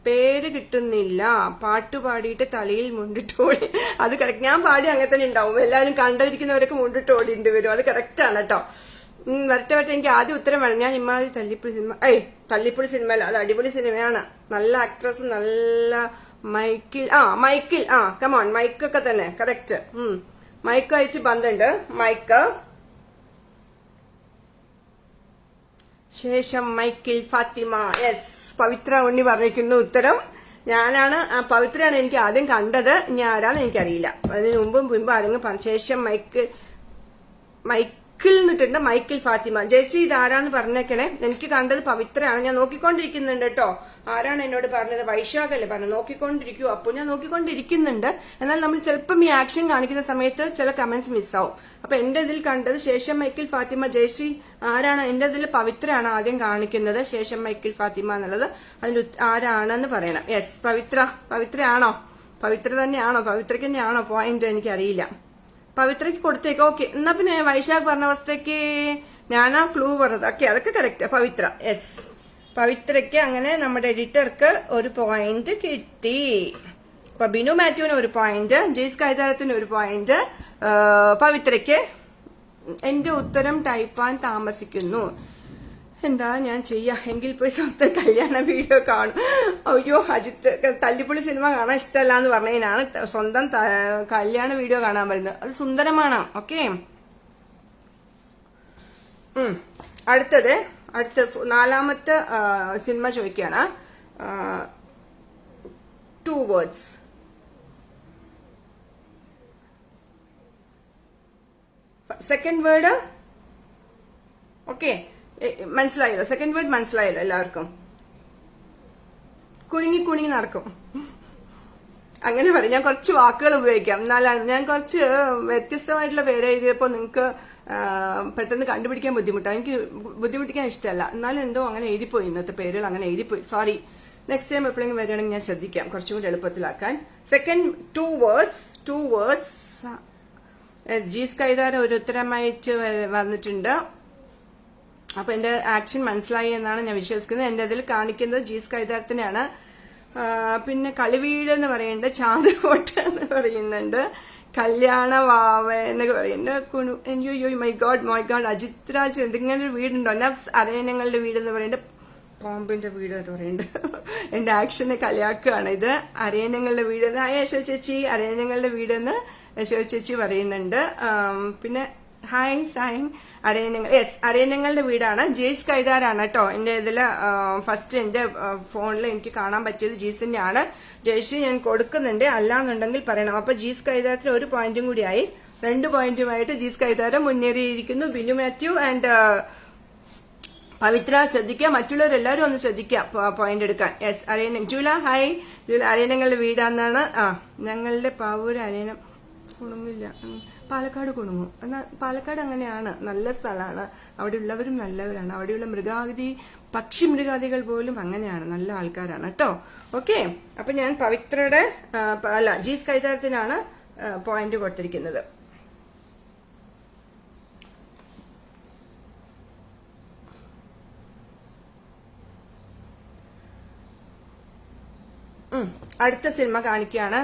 പേര് കിട്ടുന്നില്ല. പാട്ടുപാടിയിട്ട് തലയിൽ മുണ്ടിട്ടോടി. അത് കറക്റ്റ്. ഞാൻ പാടി അങ്ങനെ തന്നെ ഉണ്ടാവും. എല്ലാവരും കണ്ടിരിക്കുന്നവരൊക്കെ മുണ്ടിട്ടോടിണ്ട് വരും. അത് കറക്റ്റ് ആണ് കേട്ടോ. വരട്ടെ. എനിക്ക് ആദ്യം ഉത്തരം വേണം. ഞാൻ ഇമാതിരി തല്ലിപ്പൊളി സിനിമ, തല്ലിപ്പൊളി സിനിമ അല്ല, അത് അടിപൊളി സിനിമയാണ്. നല്ല ആക്ട്രസും നല്ല മൈക്കിൽ കമോൺ, മൈക്കൊക്കെ തന്നെ കറക്റ്റ്. മൈക്കായിട്ട് ബന്ധമുണ്ട്. മൈക്ക് ശേഷം മൈക്കിൽ ഫാത്തിമ. യെസ്, പവിത്ര ഉണ്ണി പറഞ്ഞിരിക്കുന്നു ഉത്തരം. ഞാനാണ് പവിത്രയാണ് എനിക്ക് ആദ്യം കണ്ടത്. ഇനി ആരാന്ന് എനിക്കറിയില്ല. അതിന് മുമ്പ് ആരെങ്കിലും പറഞ്ഞു. ശേഷം മൈക്കിൾ എന്നിട്ടുണ്ട്. മൈക്കിൽ ഫാത്തിമ. ജയശ്രീ ഇത് ആരാന്ന് പറഞ്ഞേക്കണേ. എനിക്ക് കണ്ടത് പവിത്രയാണ്. ഞാൻ നോക്കിക്കൊണ്ടിരിക്കുന്നുണ്ട് കേട്ടോ. ആരാണ് എന്നോട് പറഞ്ഞത്? വൈശാഖല്ലേ പറഞ്ഞു. നോക്കിക്കൊണ്ടിരിക്കൂ. അപ്പോൾ ഞാൻ നോക്കിക്കൊണ്ടിരിക്കുന്നുണ്ട്. എന്നാൽ നമ്മൾ ചിലപ്പം ഈ ആക്ഷൻ കാണിക്കുന്ന സമയത്ത് ചില കമന്റ്സ് മിസ്സാവും. അപ്പൊ എന്റെ ഇതിൽ കണ്ടത് ശേഷം മൈക്കിൽ ഫാത്തിമ. ജയശ്രീ ആരാണ്? എന്റെ ഇതിൽ പവിത്രയാണ് ആദ്യം കാണിക്കുന്നത്. ശേഷം മൈക്കിൽ ഫാത്തിമ എന്നുള്ളത്. അതിൽ ആരാണെന്ന് പറയണം. യെസ്, പവിത്രയാണോ? പവിത്ര തന്നെയാണോ? പവിത്രയ്ക്ക് തന്നെയാണോ പോയിന്റ്? എനിക്കറിയില്ല. പവിത്രയ്ക്ക് കൊടുത്തേക്ക്. ഓക്കെ, എന്നാ പിന്നെ വൈശാഖ് പറഞ്ഞ അവസ്ഥയ്ക്ക് ഞാനാ ക്ലൂ പറഞ്ഞത്. ഓക്കെ, അതൊക്കെ കറക്റ്റ്. പവിത്ര. യെസ്, പവിത്രയ്ക്ക് അങ്ങനെ നമ്മുടെ എഡിറ്റർക്ക് ഒരു പോയിന്റ് കിട്ടി. അപ്പൊ ബിനു മാത്യുവിന് ഒരു പോയിന്റ്, ജെയ്സ് കൈതാരത്തിന് ഒരു പോയിന്റ്, പവിത്രയ്ക്ക്. എന്റെ ഉത്തരം ടൈപ്പാൻ താമസിക്കുന്നു. എന്താ ഞാൻ ചെയ്യാ? എങ്കിൽ പോയി സ്വന്തം കല്യാണ വീഡിയോ കാണും. അയ്യോ, അജിത്ത് തല്ലിപ്പൊളി സിനിമ കാണാൻ ഇഷ്ടമല്ല എന്ന് പറഞ്ഞതിനാണ് സ്വന്തം കല്യാണ വീഡിയോ കാണാൻ പറയുന്നത്. അത് സുന്ദരമാണ്. ഓക്കെ, അടുത്ത നാലാമത്തെ സിനിമ ചോദിക്കുകയാണ്. 2 words. സെക്കൻഡ് വേർഡ് ഓക്കെ, മനസ്സിലായല്ലോ? സെക്കൻഡ് വേർഡ് മനസ്സിലായല്ലോ എല്ലാവർക്കും? കുണുങ്ങി നടക്കും. അങ്ങനെ പറയും. ഞാൻ കുറച്ച് വാക്കുകൾ ഉപയോഗിക്കാം. എന്നാലാണ് ഞാൻ കുറച്ച് വ്യത്യസ്തമായിട്ടുള്ള പേര് എഴുതിയപ്പോ നിങ്ങൾക്ക് പെട്ടെന്ന് കണ്ടുപിടിക്കാൻ ബുദ്ധിമുട്ടാണ്. എനിക്ക് ബുദ്ധിമുട്ടിക്കാൻ ഇഷ്ടമല്ല. എന്നാലും എന്തോ അങ്ങനെ എഴുതിപ്പോയി. ഇന്നത്തെ പേരുകൾ അങ്ങനെ എഴുതിപ്പോയി. സോറി. നെക്സ്റ്റ് ടൈം എപ്പോഴെങ്കിലും വരികയാണെങ്കിൽ ഞാൻ ശ്രദ്ധിക്കാം കുറച്ചും കൂടി എളുപ്പത്തിലാക്കാൻ. Second 2 words. ജീസ് കൈതാര ഒരു ഉത്തരമായിട്ട് വന്നിട്ടുണ്ട്. അപ്പൊ എന്റെ ആക്ഷൻ മനസ്സിലായി എന്നാണ് ഞാൻ വിശ്വസിക്കുന്നത്. എന്റെ അതിൽ കാണിക്കുന്നത് ജീസ് കൈതാരത്തിനെയാണ്. പിന്നെ കളിവീട് എന്ന് പറയുന്നുണ്ട്, ചാന്ദകോട്ട എന്ന് പറയുന്നുണ്ട്, കല്യാണ വാവ എന്നൊക്കെ പറയുന്നുണ്ട്. മൈ ഗോഡ് അജിത് രാജ് എന്തെങ്കിലും ഒരു വീടുണ്ടോ? നഫ്സ് അരയണങ്ങളുടെ വീട് എന്ന് പറയുന്നുണ്ട്, പാമ്പിന്റെ വീട് എന്ന് പറയുന്നുണ്ട്. എന്റെ ആക്ഷനെ കളിയാക്കുകയാണ് ഇത്. അരയണങ്ങളുടെ വീട് എന്ന് യശോ ചേച്ചി, അരയണങ്ങളുടെ വീടെന്ന് യശോ ചേച്ചി പറയുന്നുണ്ട്. പിന്നെ ഹായ് സായ് അരയണങ്ങൾ. യെസ്, അരയണങ്ങളുടെ വീടാണ്. ജെയ്സ് കൈതാരാണ് കേട്ടോ. എന്റെ ഇതില് ഫസ്റ്റ് എന്റെ ഫോണിൽ എനിക്ക് കാണാൻ പറ്റിയത് ജീസിന്റെ ആണ്. ജയശ്രീ ഞാൻ കൊടുക്കുന്നുണ്ട്, അല്ലാന്നുണ്ടെങ്കിൽ പറയണം. അപ്പൊ ജീസ് കൈതാരത്തിന് ഒരു പോയിന്റും കൂടിയായി. 2 പോയിന്റുമായിട്ട് ജീസ് കൈതാരം മുന്നേറിയിരിക്കുന്നു. ബിനു മാത്യു ആൻഡ് പവിത്ര ശ്രദ്ധിക്കുക. മറ്റുള്ളവരെല്ലാവരും ഒന്ന് ശ്രദ്ധിക്കുക പോയിന്റ് എടുക്കാൻ. യെസ്, അരയണം. ജൂല ഹായ്. ജൂല അരയണങ്ങളുടെ വീടാന്നാണ്. ഞങ്ങളുടെ പാവൂര് അരയണം കുണുങ്ങില്ല. പാലക്കാട് കുണുങ്ങും. എന്നാൽ പാലക്കാട് അങ്ങനെയാണ്, നല്ല സ്ഥലമാണ്. അവിടെ ഉള്ളവരും നല്ലവരാണ്. അവിടെയുള്ള പക്ഷി മൃഗാദികൾ പോലും അങ്ങനെയാണ്, നല്ല ആൾക്കാരാണ് കേട്ടോ. ഓക്കെ, അപ്പൊ ഞാൻ പവിത്രയുടെ ജീസ് കൈതാരത്തിനാണ് പോയിന്റ് കൊടുത്തിരിക്കുന്നത്. അടുത്ത സിനിമ കാണിക്കുകയാണ്.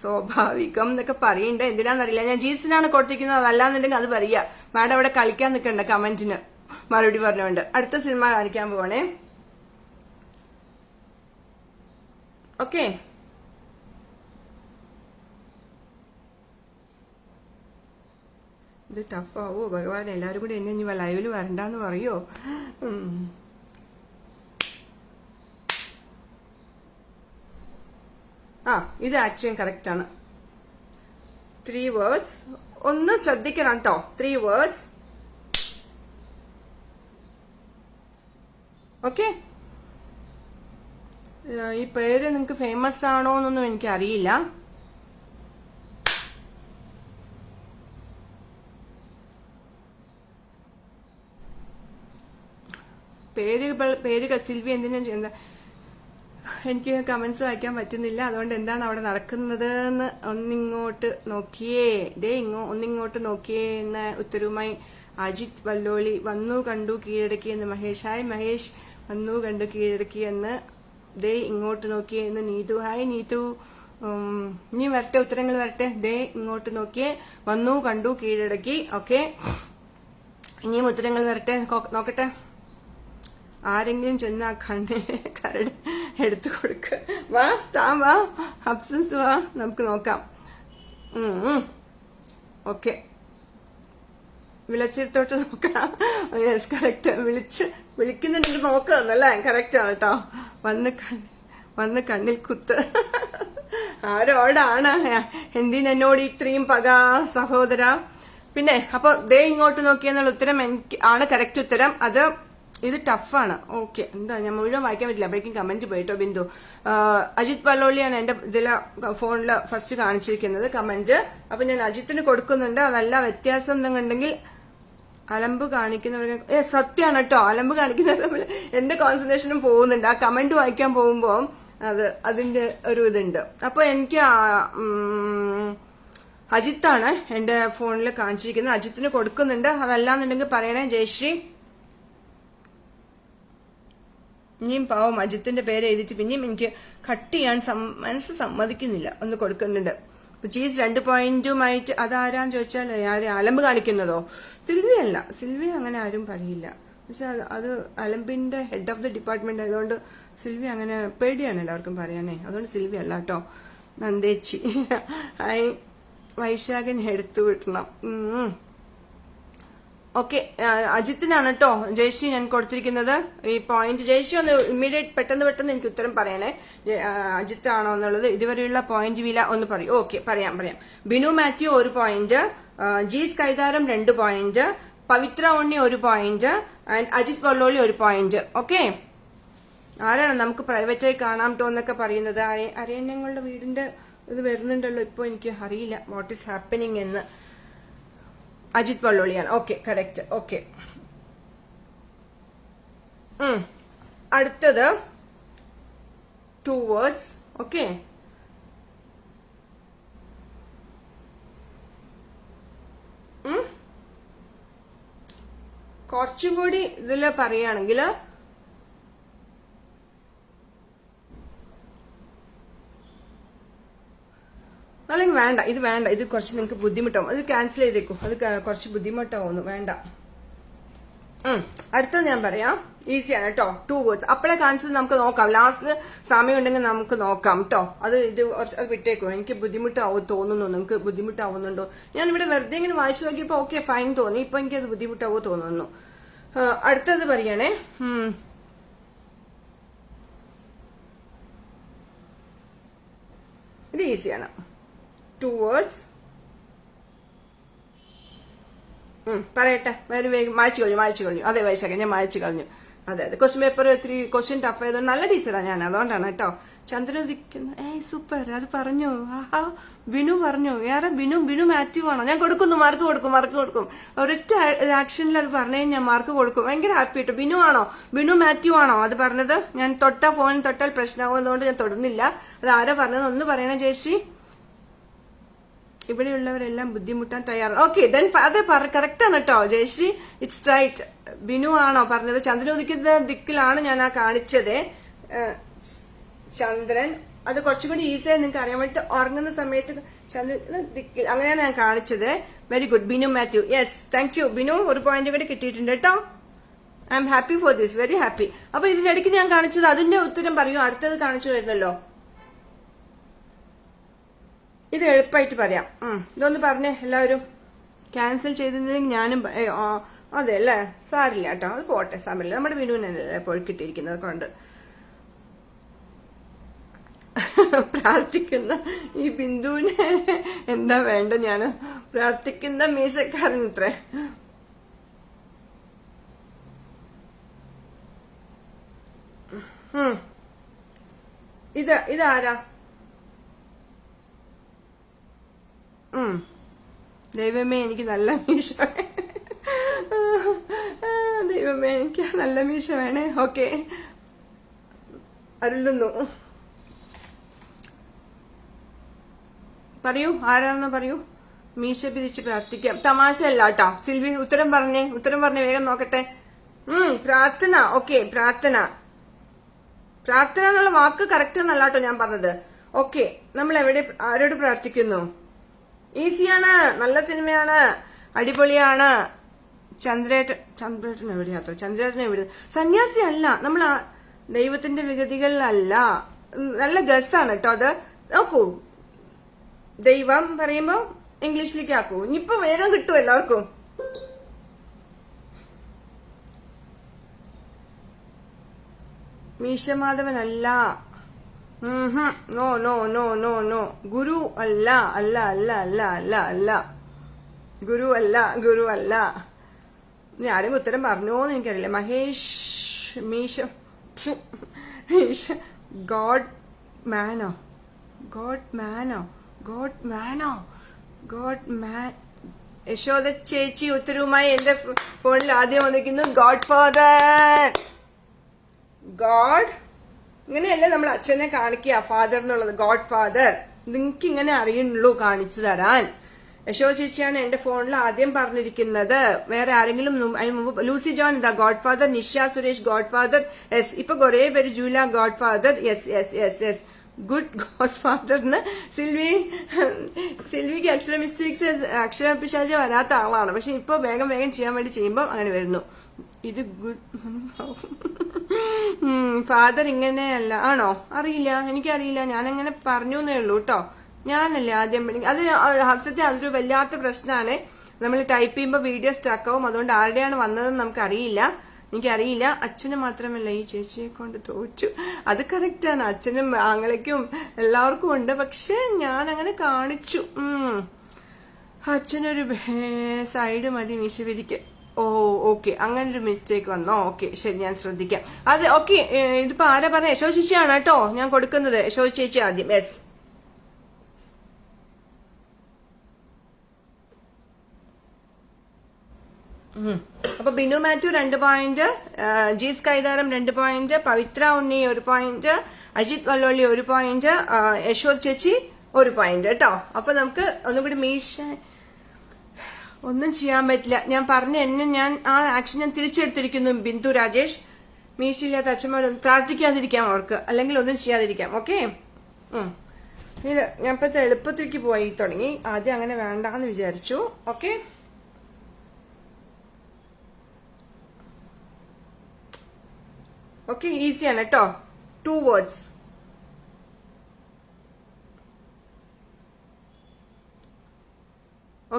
സ്വാഭാവികം എന്നൊക്കെ പറയണ്ട, എന്തിനാന്നറിയില്ല. ഞാൻ ജീസിനാണ് കൊടുത്തിരിക്കുന്നത്. അതല്ലാന്നുണ്ടെങ്കിൽ അത് പറയാ. മാഡം അവിടെ കളിക്കാൻ നിൽക്കണ്ട, കമന്റിന് മറുപടി പറഞ്ഞുകൊണ്ട്. അടുത്ത സിനിമ കാണിക്കാൻ പോവാണേ. ഓക്കെ, ഇത് ടഫാവോ ഭഗവാൻ? എല്ലാവരും കൂടി എന്നെ ഇനി ലൈവില് വരണ്ടെന്ന് പറയോ? ഇത് ആക്ഷൻ കറക്റ്റ് ആണ്. 3 words. ഒന്ന് ശ്രദ്ധിക്കണം കേട്ടോ. 3 words. ഓക്കെ. ഈ പേര് നിങ്ങക്ക് ഫേമസ് ആണോ എന്നൊന്നും എനിക്ക് അറിയില്ല. പേര് സിൽവി എന്തിനാ ചെയ്യുന്നത്? എനിക്ക് കമന്റ്സ് വായിക്കാൻ പറ്റുന്നില്ല. അതുകൊണ്ട് എന്താണ് അവിടെ നടക്കുന്നത് എന്ന് ഒന്നിങ്ങോട്ട് നോക്കിയേ. ഒന്നിങ്ങോട്ട് നോക്കിയേ എന്ന ഉത്തരവുമായി അജിത് വല്ലോളി വന്നു കണ്ടു കീഴടക്കി എന്ന് മഹേഷ്. ഹായ് മഹേഷ്, വന്നു കണ്ടു കീഴടക്കി എന്ന് ഇങ്ങോട്ട് നോക്കിയേ എന്ന് നീതു. ഹായ് നീതു. ഇനി വരട്ടെ, ഉത്തരങ്ങൾ വരട്ടെ. ഇങ്ങോട്ട് നോക്കിയേ, വന്നു കണ്ടു കീഴടക്കി. ഓക്കെ, ഇനിയും ഉത്തരങ്ങൾ വരട്ടെ, നോക്കട്ടെ. ആരെങ്കിലും ചെന്ന് ആ കരട് എടുത്തു കൊടുക്ക. വാ അബ്സൻസ് വാ, നമുക്ക് നോക്കാം. ഓക്കെ, വിളിച്ചിടത്തോട്ട് നോക്കണം. Yes, correct. വിളിക്കുന്നുണ്ടെങ്കിൽ നോക്കാന്നല്ലേ? കറക്റ്റ് ആണ് കേട്ടോ. വന്ന് കണ്ണിൽ കുത്ത്. ആരോടാണ് എന്തിനോട് ഇത്രയും പക സഹോദര? പിന്നെ അപ്പൊ ഇങ്ങോട്ട് നോക്കിയെന്നുള്ള ഉത്തരം ആണ് കറക്റ്റ് ഉത്തരം. ഇത് ടഫാണ്. ഓക്കെ, എന്താ ഞാൻ മുഴുവൻ വായിക്കാൻ പറ്റില്ല, അപ്പോഴേക്കും കമന്റ് പോയിട്ടോ ബിന്ദു. അജിത് വല്ലോളിയാണ് എന്റെ ഇതിലെ ഫോണില് ഫസ്റ്റ് കാണിച്ചിരിക്കുന്നത് കമന്റ്. അപ്പൊ ഞാൻ അജിത്തിന് കൊടുക്കുന്നുണ്ട്. അതല്ല വ്യത്യാസം എന്തെങ്കിലും അലമ്പ് കാണിക്കുന്നവരെ സത്യമാണ് കേട്ടോ. അലമ്പ് കാണിക്കുന്നവർ എന്റെ കോൺസെൻട്രേഷനും പോകുന്നുണ്ട്. ആ കമന്റ് വായിക്കാൻ പോകുമ്പോ അതിന്റെ ഒരു ഇതുണ്ട്. അപ്പൊ എനിക്ക് അജിത്താണ് എന്റെ ഫോണിൽ കാണിച്ചിരിക്കുന്നത്. അജിത്തിന് കൊടുക്കുന്നുണ്ട്. അതല്ലാന്നുണ്ടെങ്കിൽ പറയണേ ജയശ്രീ. ഇനിയും പാവം അജിത്തിന്റെ പേര് എഴുതിയിട്ട് പിന്നെയും എനിക്ക് കട്ട് ചെയ്യാൻ മനസ്സ് സമ്മതിക്കുന്നില്ല. ഒന്ന് കൊടുക്കുന്നുണ്ട്. ചീസ് 2 പോയിന്റുമായിട്ട് അതാരാന്ന് ചോദിച്ചാൽ ആരും അലമ്പ് കാണിക്കുന്നതോ? സിൽവി അല്ല. സിൽവി അങ്ങനെ ആരും പറയില്ല. പക്ഷെ അത് അലമ്പിന്റെ ഹെഡ് ഓഫ് ദി ഡിപ്പാർട്ട്മെന്റ് ആയതുകൊണ്ട് സിൽവി അങ്ങനെ പേടിയാണ് എല്ലാവർക്കും പറയാനേ. അതുകൊണ്ട് സിൽവി അല്ല കേട്ടോ. നന്ദേച്ചി. വൈശാഖൻ എടുത്തു വിട്ടണം. ഓക്കെ, അജിത്തിനാണ് കേട്ടോ ജയശ്രീ ഞാൻ കൊടുത്തിരിക്കുന്നത് ഈ പോയിന്റ്. ജയശ്രീ ഒന്ന് ഇമ്മീഡിയറ്റ് പെട്ടെന്ന് എനിക്ക് ഉത്തരം പറയണേ. അജിത്ത് ആണോ എന്നുള്ളത്. ഇതുവരെയുള്ള പോയിന്റ് വില ഒന്ന് പറയൂ. ഓക്കെ, പറയാം. Binu Mathew 1 point, Jees Kaitharam 2 point, Pavithra Unni 1 point, and Ajith Valloli 1 point. Okay, ആരാണ് നമുക്ക് പ്രൈവറ്റായി കാണാം കേട്ടോ എന്നൊക്കെ പറയുന്നത്? അരയന്നങ്ങളുടെ വീടിന്റെ ഇത് വരുന്നുണ്ടല്ലോ ഇപ്പൊ. എനിക്ക് അറിയില്ല വാട്ട് ഈസ് ഹാപ്പനിങ് എന്ന്. അജിത് വല്ലോളിയാണ്. Okay, correct. ഓക്കെ, അടുത്തത് 2 words. ഓക്കെ, കുറച്ചും കൂടി ഇതില് പറയുകയാണെങ്കിൽ അല്ലെങ്കിൽ വേണ്ട, ഇത് വേണ്ട. ഇത് കുറച്ച് നിങ്ങൾക്ക് ബുദ്ധിമുട്ടാവും. അത് ക്യാൻസൽ ചെയ്തേക്കും. അത് കുറച്ച് ബുദ്ധിമുട്ടാവുന്നു. വേണ്ട. അടുത്തത് ഞാൻ പറയാം. ഈസിയാണ് കേട്ടോ. 2 words. അപ്പോഴേ കാണിച്ചത് നമുക്ക് നോക്കാം. ലാസ്റ്റ് സമയം ഉണ്ടെങ്കിൽ നമുക്ക് നോക്കാം കേട്ടോ. അത് വിട്ടേക്കും. എനിക്ക് ബുദ്ധിമുട്ടാവും തോന്നുന്നു. നിങ്ങൾക്ക് ബുദ്ധിമുട്ടാവുന്നുണ്ടോ? ഞാനിവിടെ വെറുതെ ഇങ്ങനെ വായിച്ചു നോക്കിയപ്പോ ഓക്കെ ഫൈൻ തോന്നി. ഇപ്പൊ എനിക്കത് ബുദ്ധിമുട്ടാവോ തോന്നുന്നു. അടുത്തത് പറയണേ. ഇത് ഈസിയാണ്. 2 words. പറയട്ടെ. വേഗം വായിച്ചു കഴിഞ്ഞു. അതെ വൈശാഖ, ഞാൻ വായിച്ചു കഴിഞ്ഞു. അതെ. ക്വസ്റ്റ്യൻ പേപ്പർ ഇത്തിരി ക്വസ്റ്റ്യൻ ടഫ് ആയതുകൊണ്ട് നല്ല ടീച്ചറാണ് ഞാൻ. അതുകൊണ്ടാണ് കേട്ടോ. ചന്ദ്രദിക്കുന്ന സൂപ്പർ. അത് പറഞ്ഞു. ബിനു പറഞ്ഞു. വേറെ ബിനു മാത്യു ആണോ? ഞാൻ കൊടുക്കുന്നു. മാർക്ക് കൊടുക്കും. ഒരൊറ്റ ആക്ഷനിൽ അത് പറഞ്ഞു ഞാൻ മാർക്ക് കൊടുക്കും. ഭയങ്കര ഹാപ്പി കേട്ടോ. ബിനു മാത്യു ആണോ അത് പറഞ്ഞത്? ഞാൻ ഫോണിൽ തൊട്ടാൽ പ്രശ്നമാവുന്നതുകൊണ്ട് ഞാൻ തൊടുന്നില്ല. അത് ആരാ പറഞ്ഞത് ഒന്ന് പറയണേ ജയശ്രീ. ഇവിടെയുള്ളവരെല്ലാം ബുദ്ധിമുട്ടാൻ തയ്യാറാണ്. ഓക്കെ, ദെൻ അത് കറക്റ്റ് ആണ് കേട്ടോ ജയശ്രീ. It's right. ബിനു ആണോ പറഞ്ഞത്? ചന്ദ്രൻ ഉദിക്കുന്ന ദിക്കിലാണ് ഞാൻ കാണിച്ചത്. ചന്ദ്രൻ അത് കുറച്ചും കൂടി ഈസിയായി നിങ്ങൾക്ക് അറിയാൻ വേണ്ടി ഉറങ്ങുന്ന സമയത്ത് ചന്ദ്രൻ ദിക്കിൽ അങ്ങനെയാണ് ഞാൻ കാണിച്ചത്. Very good Binu Mathew. Yes, thank you Binu. 1 point കൂടി കിട്ടിയിട്ടുണ്ട് കേട്ടോ. I am happy for this. Very happy. അപ്പൊ ഇതിനിടയ്ക്ക് ഞാൻ കാണിച്ചത് അതിന്റെ ഉത്തരം പറയൂ. അടുത്തത് കാണിച്ചു വരുന്നല്ലോ. ഇത് എളുപ്പമായിട്ട് പറയാം. ഇതൊന്ന് പറഞ്ഞേ എല്ലാവരും. ക്യാൻസൽ ചെയ്തിരുന്നെങ്കിൽ ഞാനും അതെ അല്ലേ? സാരില്ല കേട്ടോ, അത് പോട്ടെ, സാരില്ല. നമ്മുടെ ബിനുവിനല്ലേ ഇപ്പോൾ കിട്ടിയിരിക്കുന്നത് കൊണ്ട്. പ്രാർത്ഥിക്കുന്ന ഈ ബിന്ദുവിനെ എന്താ വേണ്ട, ഞാന് പ്രാർത്ഥിക്കുന്ന മീശക്കാരൻ ഇത്രേ. ഇതാരാ? ദൈവമേ എനിക്ക് നല്ല മീശ, ദൈവമേ എനിക്ക് നല്ല മീശ വേണേ. ഓക്കെ, അരുളുന്നു. പറയൂ, ആരാണെന്ന് പറയൂ. മീശ പിരിച്ച് പ്രാർത്ഥിക്കാം. തമാശ അല്ല കേട്ടോ. സിൽവി ഉത്തരം പറഞ്ഞേ, വേഗം നോക്കട്ടെ. പ്രാർത്ഥന. ഓക്കെ, പ്രാർത്ഥന എന്നുള്ള വാക്ക് കറക്റ്റ് എന്നല്ല കേട്ടോ ഞാൻ പറഞ്ഞത്. ഓക്കെ, നമ്മൾ ആരോട് പ്രാർത്ഥിക്കുന്നു? ഈസിയാണ്, നല്ല സിനിമയാണ്, അടിപൊളിയാണ്. ചന്ദ്രേട്ടൻ എവിടെയാത്തോ? ചന്ദ്രേട്ടൻ എവിടെ? സന്യാസി അല്ല, നമ്മൾ ദൈവത്തിന്റെ വിഗതികളിലല്ല. നല്ല ഗസ്സാണ് കേട്ടോ അത്. നോക്കൂ, ദൈവം പറയുമ്പോ ഇംഗ്ലീഷിലേക്ക് ആക്കൂ. ഇനിയിപ്പോ വേഗം കിട്ടും എല്ലാവർക്കും. മീശമാധവനല്ല. No no no no no. Guru അല്ല, അല്ല അല്ല അല്ല അല്ല അല്ല ഗുരു അല്ല, ഗുരു അല്ല. ആരെങ്കിലും ഉത്തരം പറഞ്ഞോന്ന് എനിക്കറിയില്ല. മഹേഷ് മീശ ഗോഡ് മാനോ? യശോദ ചേച്ചി ഉത്തരവുമായി എന്റെ ഫോണിൽ ആദ്യം വന്നിരിക്കുന്നു. God father. ഗോഡ് ഇങ്ങനെയല്ലേ നമ്മൾ അച്ഛനെ കാണിക്കുക, ഫാദർ എന്നുള്ളത്. ഗോഡ് ഫാദർ നിങ്ങക്ക് ഇങ്ങനെ അറിയുള്ളൂ കാണിച്ചു തരാൻ. യശോദ ചേച്ചിയാണ് എന്റെ ഫോണിൽ ആദ്യം പറഞ്ഞിരിക്കുന്നത്. വേറെ ആരെങ്കിലും അതിന് മുമ്പ് Lucy John the Godfather, Nisha Suresh Godfather. Yes, ഇപ്പൊ കുറെ പേര് Jula Godfather. Yes yes yes yes good ഗോഡ് ഫാദറിന്. സിൽവിക്ക് അക്ഷര മിസ്റ്റേക്സ്, അക്ഷര പിശാച വരാത്ത ആളാണ്. പക്ഷെ ഇപ്പൊ വേഗം ചെയ്യാൻ വേണ്ടി ചെയ്യുമ്പോൾ അങ്ങനെ വരുന്നു. ഇത് ഗുഡ് ഫാദർ ഇങ്ങനെയല്ല ആണോ? അറിയില്ല, എനിക്കറിയില്ല. ഞാനങ്ങനെ പറഞ്ഞു എന്നേ ഉള്ളൂ കേട്ടോ. ഞാനല്ലേ ആദ്യം അത് ഹഫ്സത്തെ അതൊരു വല്ലാത്ത പ്രശ്നമാണ്. നമ്മൾ ടൈപ്പ് ചെയ്യുമ്പോൾ വീഡിയോ സ്റ്റക്കാവും. അതുകൊണ്ട് ആരുടെയാണ് വന്നതെന്ന് നമുക്കറിയില്ല. എനിക്കറിയില്ല. അച്ഛന് മാത്രമല്ല, ഈ ചേച്ചിയെ കൊണ്ട് തോറ്റു. അത് കറക്റ്റാണ്. അച്ഛനും ആങ്ങളയ്ക്കും എല്ലാവർക്കും ഉണ്ട്. പക്ഷെ ഞാൻ അങ്ങനെ കാണിച്ചു. അച്ഛനൊരു സൈഡ് മതി മീശവിരിക്ക്. ഓ ഓക്കെ, അങ്ങനൊരു മിസ്റ്റേക്ക് വന്നോ? ഓക്കെ, ശരി, ഞാൻ ശ്രദ്ധിക്കാം. അത് ഓക്കെ. ഇതിപ്പോ ആരാ പറഞ്ഞ? യശോ ചേച്ചിയാണ് കേട്ടോ ഞാൻ കൊടുക്കുന്നത്. യശോ ചേച്ചി ആദ്യം. യെസ്. അപ്പൊ Binu Mathew 2 point, Jees Kaitharam 2 point, Pavithra Unni 1 point, Ajith Valloli 1 point, യശോദ് ചേച്ചി 1 പോയിന്റ് കേട്ടോ. അപ്പൊ നമുക്ക് ഒന്നുകൂടി മീശ ഒന്നും ചെയ്യാൻ പറ്റില്ല. ഞാൻ പറഞ്ഞ ഞാൻ ആ ആക്ഷൻ ഞാൻ തിരിച്ചെടുത്തിരിക്കുന്നു. ബിന്ദു രാജേഷ്, മീശയില്ലാത്ത അച്ഛന്മാരൊന്നും പ്രാർത്ഥിക്കാതിരിക്കാം അവർക്ക്, അല്ലെങ്കിൽ ഒന്നും ചെയ്യാതിരിക്കാം. ഓക്കെ, ഇത് ഞാൻ ഇപ്പത്തെ എളുപ്പത്തിലേക്ക് പോയി തുടങ്ങി. ആദ്യം അങ്ങനെ വേണ്ടാന്ന് വിചാരിച്ചു. ഓക്കെ, ഓക്കെ, ഈസിയാണ് കേട്ടോ. 2 വേർഡ്സ്.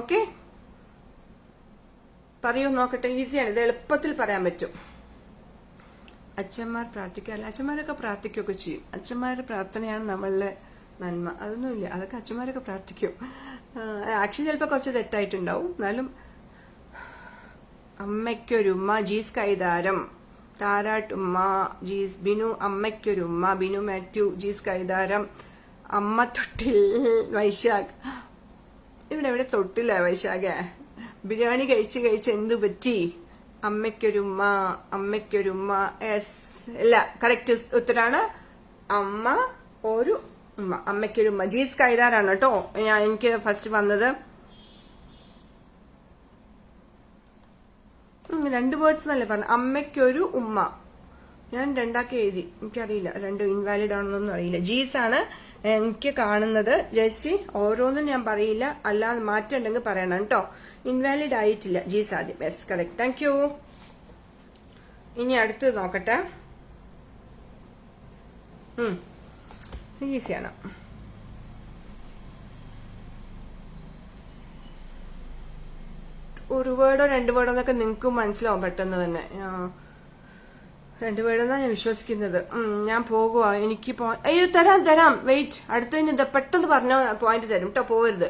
ഓക്കെ, പറയൂ നോക്കട്ടെ. ഈസിയാണ്, ഇത് എളുപ്പത്തിൽ പറയാൻ പറ്റും. അച്ഛന്മാർ പ്രാർത്ഥിക്കാറില്ല. അച്ഛന്മാരൊക്കെ പ്രാർത്ഥിക്കുകയൊക്കെ ചെയ്യും. അച്ഛന്മാരുടെ പ്രാർത്ഥനയാണ് നമ്മളുടെ നന്മ. അതൊന്നുമില്ല, അതൊക്കെ അച്ഛന്മാരൊക്കെ പ്രാർത്ഥിക്കും. ആക്ഷൻ ചിലപ്പോൾ കുറച്ച് തെറ്റായിട്ടുണ്ടാവും. എന്നാലും അമ്മയ്ക്കൊരുമ്മ, ജീസ് കൈതാരം, താരാട്ടുമ്മ, ജീസ് ബിനു, അമ്മയ്ക്കൊരുമ്മ, ബിനു മാത്യു, ജീസ് കൈതാരം, അമ്മ തൊട്ടിൽ, വൈശാഖ്. ഇവിടെ തൊട്ടില്ല വൈശാഖ. ബിരിയാണി കഴിച്ച് എന്തു പറ്റി? അമ്മയ്ക്കൊരുമ്മ. എസ്, അല്ല, കറക്റ്റ് ഉത്തരാണ് അമ്മ ഒരു ഉമ്മ. അമ്മയ്ക്കൊരുമ്മ. ജീസ് കൈതാരാണ് കേട്ടോ എനിക്ക് ഫസ്റ്റ് വന്നത്. 2 വേർഡ്സ് എന്നല്ലേ പറഞ്ഞു. അമ്മയ്ക്കൊരു ഉമ്മ. ഞാൻ 2 എഴുതി. എനിക്കറിയില്ല 2 ഇൻവാലിഡ് ആണെന്നൊന്നും അറിയില്ല. ജീസ് ആണ് എനിക്ക് കാണുന്നത്. ജസ്റ്റ് ഓരോന്നും ഞാൻ പറയില്ല, അല്ലാതെ മാറ്റം ഉണ്ടെങ്കിൽ പറയണം കേട്ടോ. ഇൻവാലിഡ് ആയിട്ടില്ല. ജീസ് ആദ്യം. Yes, correct. Thank you. ഇനി അടുത്തത് നോക്കട്ടെ. ഈസിയാണ്. ഒരു വേർഡോ 2 വേർഡോ എന്നൊക്കെ നിങ്ങൾക്ക് മനസ്സിലാവും പെട്ടെന്ന് തന്നെ. രണ്ടുപേരെന്നാ ഞാൻ വിശ്വസിക്കുന്നത്. ഞാൻ പോകുക, എനിക്ക് അയ്യോ തരാം വെയിറ്റ്, അടുത്തതിന് എന്താ പെട്ടെന്ന് പറഞ്ഞ പോയിന്റ് തരും കേട്ടോ, പോവരുത്.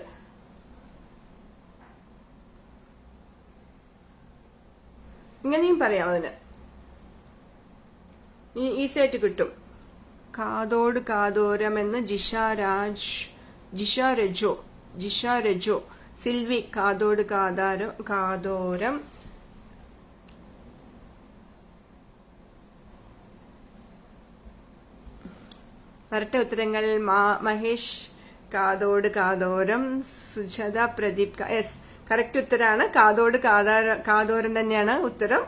ഇങ്ങനെയും പറയാം, അതിന് ഈസി ആയിട്ട് കിട്ടും. കാതോട് കാതോരം എന്ന് ജിഷ രജോ സിൽവി കാതോട് കാതോരം. വരട്ടെ ഉത്തരങ്ങൾ. മഹേഷ് കാതോട് കാതോരം, സുജത പ്രദീപ്. യെസ്, കറക്റ്റ് ഉത്തരാണ്. കാതോട് കാതോരം തന്നെയാണ് ഉത്തരം.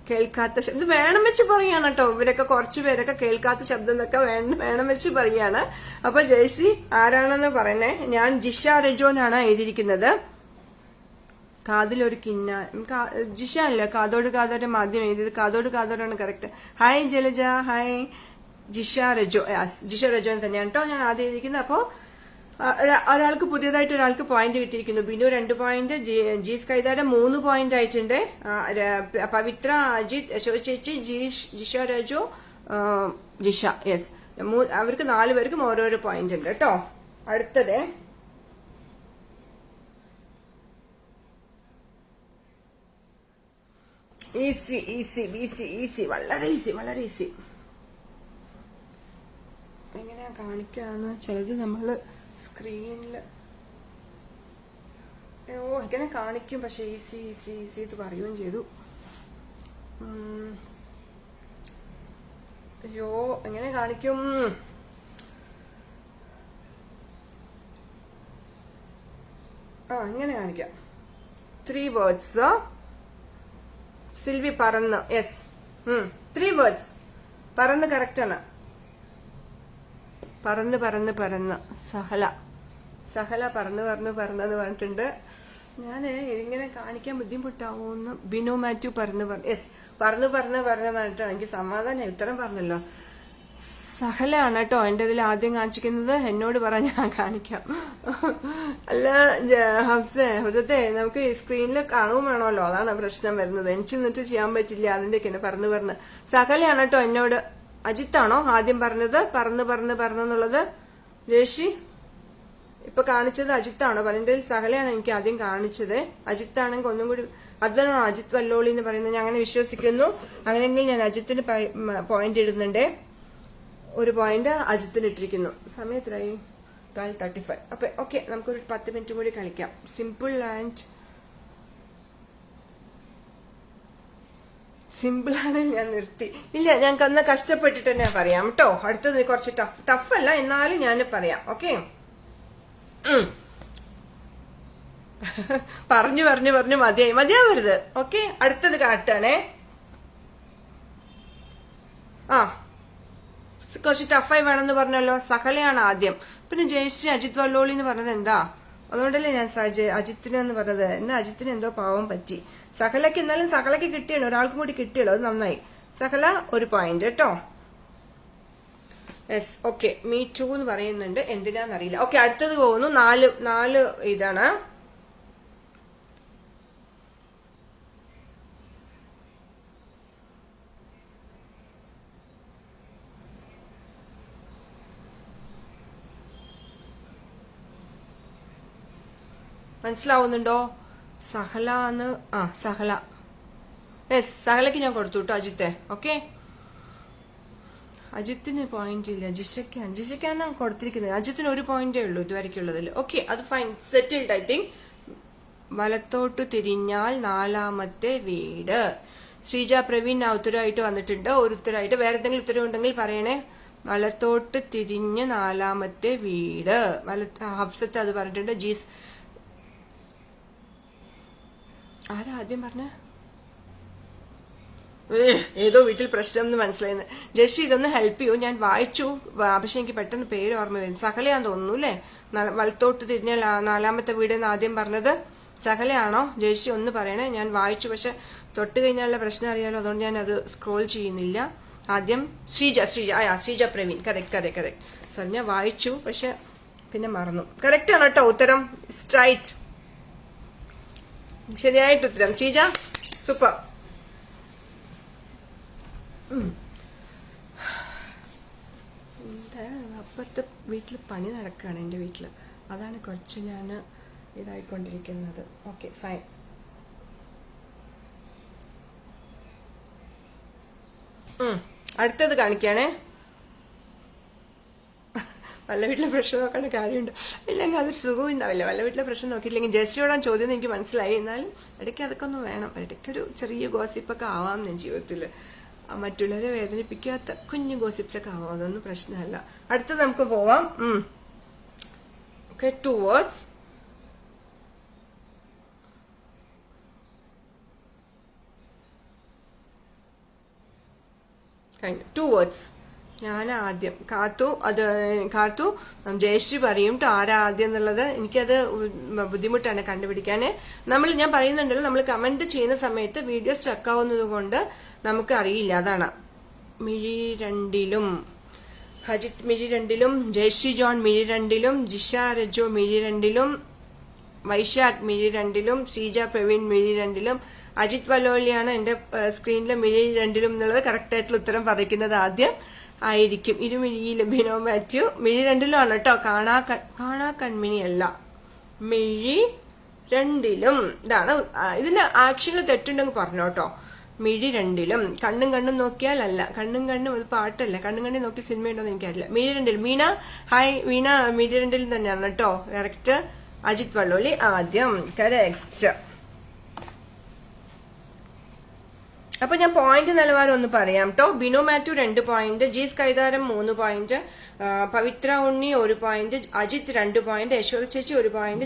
കേൾക്കാത്ത ശബ്ദം വേണം വെച്ച് പറയാണ് കേട്ടോ. ഇവരൊക്കെ കുറച്ചു പേരൊക്കെ കേൾക്കാത്ത ശബ്ദം എന്നൊക്കെ വേണം വെച്ച് പറയാണ്. അപ്പൊ ജയശ്രീ ആരാണെന്ന് പറയുന്നേ. ഞാൻ ജിഷ രജോനാണ് എഴുതിയിരിക്കുന്നത്. കാതിലൊരു ജിഷ അല്ല, കാതോട് കാതോരം ആദ്യം എഴുതിയത്. കാതോട് കാതോരാണ് correct. Hi Jalaja, hi. Jisha Rajon തന്നെയാണ് കേട്ടോ ഞാൻ ആദ്യം എഴുതിയിരിക്കുന്നത്. അപ്പോ ഒരാൾക്ക് പുതിയതായിട്ട് ഒരാൾക്ക് പോയിന്റ് കിട്ടിയിരിക്കുന്നു. ബിനു 2 പോയിന്റ്, ജി സ്കൈതാരം 3 പോയിന്റ് ആയിട്ടുണ്ട്. പവിത്ര, അജിത്, യശോ ചേച്ചി, ജിഷ രജോ, ജിഷ. യെസ്, അവർക്ക് 4 പേർക്കും ഓരോരോ പോയിന്റ് ഉണ്ട് കേട്ടോ. അടുത്തത് ഈസി, വളരെ ഈസി. എങ്ങനെയാ കാണിക്കാന്ന് ചിലത് നമ്മള് സ്ക്രീനില് ഇങ്ങനെ കാണിക്കും, പക്ഷെ ഈസി ഇത് പറയുകയും ചെയ്തു. അയ്യോ, എങ്ങനെ കാണിക്കും? ഇങ്ങനെ കാണിക്കാം. 3 വേർഡ്സ്. സിൽവി പറന്ന്. Yes, 3 words. പറന്ന് കറക്റ്റ് ആണ്. പറന്ന്. സഹല പറന്ന് പറഞ്ഞിട്ടുണ്ട്. ഞാന് ഇതിങ്ങനെ കാണിക്കാൻ ബുദ്ധിമുട്ടാവോന്ന്. ബിനു മാത്യു പറന്ന്. യെസ്, പറന്ന് പറഞ്ഞിട്ടാണ് എനിക്ക് സമാധാനം. ഉത്തരം പറഞ്ഞല്ലോ. സഹലാണ് കേട്ടോ എന്റെ ഇതിൽ ആദ്യം കാണിച്ചിരിക്കുന്നത്. എന്നോട് പറ, ഞാൻ കാണിക്കാം. അല്ല ഹഫ്സത്തെ നമുക്ക് സ്ക്രീനിൽ കാണുകയും വേണമല്ലോ, അതാണ് പ്രശ്നം വരുന്നത്. എനിക്ക് എന്നിട്ട് ചെയ്യാൻ പറ്റില്ല. അതിന്റെയൊക്കെയാണ് പറന്ന്. സഹലയാണ് കേട്ടോ എന്നോട്. അജിത്താണോ ആദ്യം പറഞ്ഞത്? പറന്നെന്നുള്ളത്. ജയശ്രീ ഇപ്പൊ കാണിച്ചത് അജിത്താണോ? പറഞ്ഞതിൽ സഹലയാണ് എനിക്ക് ആദ്യം കാണിച്ചത്. അജിത്താണെങ്കിൽ ഒന്നും കൂടി, അതാണോ അജിത് വല്ലോളി എന്ന് പറയുന്നത്? ഞാൻ അങ്ങനെ വിശ്വസിക്കുന്നു. അങ്ങനെയെങ്കിൽ ഞാൻ അജിത്തിന് പോയിന്റ് ഇടുന്നുണ്ട്. 1 പോയിന്റ് അജിത്തിന് ഇട്ടിരിക്കുന്നു. സമയം എത്രയായി? 12:35. അപ്പൊ ഓക്കെ, നമുക്കൊരു 10 മിനിറ്റ് കൂടി കളിക്കാം. സിമ്പിൾ ആണ്. ഞാൻ നിർത്തി. ഇല്ല, ഞാൻ കന്ന് കഷ്ടപ്പെട്ടിട്ട് തന്നെ പറയാം കേട്ടോ. അടുത്തത് കുറച്ച് ടഫ് അല്ല, എന്നാലും ഞാൻ പറയാം. ഓക്കെ, പറഞ്ഞു മതിയാവരുത്. ഓക്കെ, അടുത്തത് കാട്ടാണേ. കുറച്ച് ടഫായി വേണമെന്ന് പറഞ്ഞല്ലോ. സഹലയാണ് ആദ്യം. പിന്നെ ജയശ്രീ അജിത് വല്ലോളി എന്ന് പറഞ്ഞത് എന്താ? അതുകൊണ്ടല്ലേ ഞാൻ അജിത്തിനെന്ന് പറഞ്ഞത്. എന്നാ അജിത്തിന് എന്തോ പാവം പറ്റി. സഹലക്ക് എന്നാലും സഹലക്ക് കിട്ടിയല്ലോ, ഒരാൾക്കും കൂടി കിട്ടിയല്ലോ, അത് നന്നായി. സഹല 1 പോയിന്റ് കേട്ടോ. Yes, okay. മീ ടു എന്ന് പറയുന്നുണ്ട്, എന്തിനാന്നറിയില്ല. ഓക്കെ, അടുത്തത് പോകുന്നു. 4 ഇതാണ്. മനസ്സിലാവുന്നുണ്ടോ? സഹല. യെസ്, സഹലക്ക് ഞാൻ കൊടുത്തു കേട്ടോ, അജിത്തെ. ഓക്കെ, അജിത്തിന് പോയിന്റ് ഇല്ല. ജിഷയ്ക്കാണ് കൊടുത്തിരിക്കുന്നത്. അജിത്തിന് 1 പോയിന്റേ ഉള്ളൂ ഇതുവരെയ്ക്കുള്ളതിൽ. ഓക്കെ, അത് ഫൈൻ, സെറ്റിൽഡ് ഐ തിങ്ക്. വലത്തോട്ട് തിരിഞ്ഞാൽ 4ാമത്തെ വീട്. ശ്രീജ പ്രവീൺ ഉത്തരവായിട്ട് വന്നിട്ടുണ്ട്. ഒരു ഉത്തരവായിട്ട് വേറെ എന്തെങ്കിലും ഉത്തരവ് ഉണ്ടെങ്കിൽ പറയണേ. വലത്തോട്ട് തിരിഞ്ഞ് 4ാമത്തെ വീട്. ഹഫ്സത്ത് അത് പറഞ്ഞിട്ടുണ്ട്. ജീസ് ആരാ ആദ്യം പറഞ്ഞ? ഏതോ വീട്ടിൽ പ്രശ്നം എന്ന് മനസ്സിലായെന്ന്. ജസ്റ്റ് ഇതൊന്ന് ഹെൽപ്പ് ചെയ്യൂ. ഞാൻ വായിച്ചു, പക്ഷെ എനിക്ക് പെട്ടെന്ന് പേര് ഓർമ്മ വരുന്നു. സഹലയാന്ന് തോന്നുന്നു അല്ലേ? വലത്തോട്ട് തിരിഞ്ഞ 4ാമത്തെ വീട് എന്ന് ആദ്യം പറഞ്ഞത് സഹലയാണോ? ജയശ്രീ ഒന്ന് പറയണേ. ഞാൻ വായിച്ചു, പക്ഷെ തൊട്ട് കഴിഞ്ഞാലുള്ള പ്രശ്നം അറിയാലോ, അതുകൊണ്ട് ഞാൻ അത് സ്ക്രോൾ ചെയ്യുന്നില്ല. ആദ്യം ശ്രീജ പ്രവീൺ. കറക്റ്റ്. സോറി, ഞാൻ വായിച്ചു പക്ഷെ പിന്നെ മറന്നു. കറക്റ്റ് ആണ് കേട്ടോ ഉത്തരം. സ്ട്രൈറ്റ്, ശരിയായിട്ട് ഉത്തരം. ശ്രീജ സൂപ്പർ. അപ്പുറത്തെ വീട്ടിൽ പണി നടക്കുകയാണ്, എൻ്റെ വീട്ടിൽ. അതാണ് കുറച്ച് ഞാൻ ഇതായിക്കൊണ്ടിരിക്കുന്നത്. Okay fine. അടുത്തത് കാണിക്കുകയാണേ. വല്ല വീട്ടിലെ പ്രശ്നം നോക്കേണ്ട കാര്യമുണ്ട്, ഇല്ലെങ്കിൽ അതൊരു സുഖവും ഉണ്ടാവില്ല. വല്ല വീട്ടിലെ പ്രശ്നം നോക്കിയില്ലെങ്കിൽ ജസ്റ്റിയോടാൻ ചോദ്യം എനിക്ക് മനസ്സിലായി. എന്നാലും ഇടയ്ക്ക് അതൊക്കെ ഒന്ന് വേണം. ഇടയ്ക്കൊരു ചെറിയ ഗോസിപ്പൊക്കെ ആവാം ഞാൻ ജീവിതത്തിൽ. മറ്റുള്ളവരെ വേദനിപ്പിക്കാത്ത കുഞ്ഞു ഗോസിപ്സ് ഒക്കെ ആവാം, അതൊന്നും പ്രശ്നമല്ല. അടുത്തത് നമുക്ക് പോവാം. Okay, 2 words. കഴിഞ്ഞു. 2 words. ഞാൻ ആദ്യം കാത്തു ജയശ്രീ പറയും ട്ടോ ആരാ ആദ്യം എന്നുള്ളത്. എനിക്കത് ബുദ്ധിമുട്ടാണ് കണ്ടുപിടിക്കാന്. ഞാൻ പറയുന്നുണ്ടല്ലോ, നമ്മൾ കമന്റ് ചെയ്യുന്ന സമയത്ത് വീഡിയോ സ്റ്റക്ക് ആവുന്നത് കൊണ്ട് നമുക്ക് അറിയില്ല, അതാണ്. മിഴി രണ്ടിലും, അജിത് മിഴി രണ്ടിലും, ജയശ്രീ ജോൺ മിഴി രണ്ടിലും, ജിഷ രജോ മിഴി രണ്ടിലും, വൈശാഖ് മിഴി രണ്ടിലും, ശ്രീജ പ്രവീൺ മിഴി രണ്ടിലും, അജിത് വലോലിയാണ് എന്റെ സ്ക്രീനിലെ മിഴി രണ്ടിലും എന്നുള്ളത് കറക്റ്റ് ആയിട്ടുള്ള ഉത്തരം പറയുന്നത് ആദ്യം ആയിരിക്കും. ഇരുമിഴിയിലും ബിനോ മാത്യു മിഴി രണ്ടിലും ആണ് കേട്ടോ, കാണാ കൺമിണി അല്ല, മിഴി രണ്ടിലും. ഇതാണ് ഇതിന്റെ ആക്ഷനിൽ തെറ്റുണ്ടെങ്കിൽ പറഞ്ഞോട്ടോ. മിഴി രണ്ടിലും. കണ്ണും നോക്കിയാൽ അല്ല, കണ്ണും ഇത് പാട്ടല്ല. കണ്ണും നോക്കി സിനിമയുണ്ടോ എന്ന് എനിക്കറിയില്ല. മിഴി രണ്ടിലും. മീന ഹായ്, മീന മിഴി രണ്ടിലും തന്നെയാണ് കേട്ടോ കറക്റ്റ്. അജിത് വള്ളോലി ആദ്യം കറക്റ്റ്. അപ്പൊ ഞാൻ പോയിന്റ് നിലവാരം ഒന്ന് പറയാം ട്ടോ. Binu Mathew 2 point, Jees Kaitharam 3 point, Pavithra Unni 1 point, Ajith 2 point, Yashoda ചേച്ചി 1 point,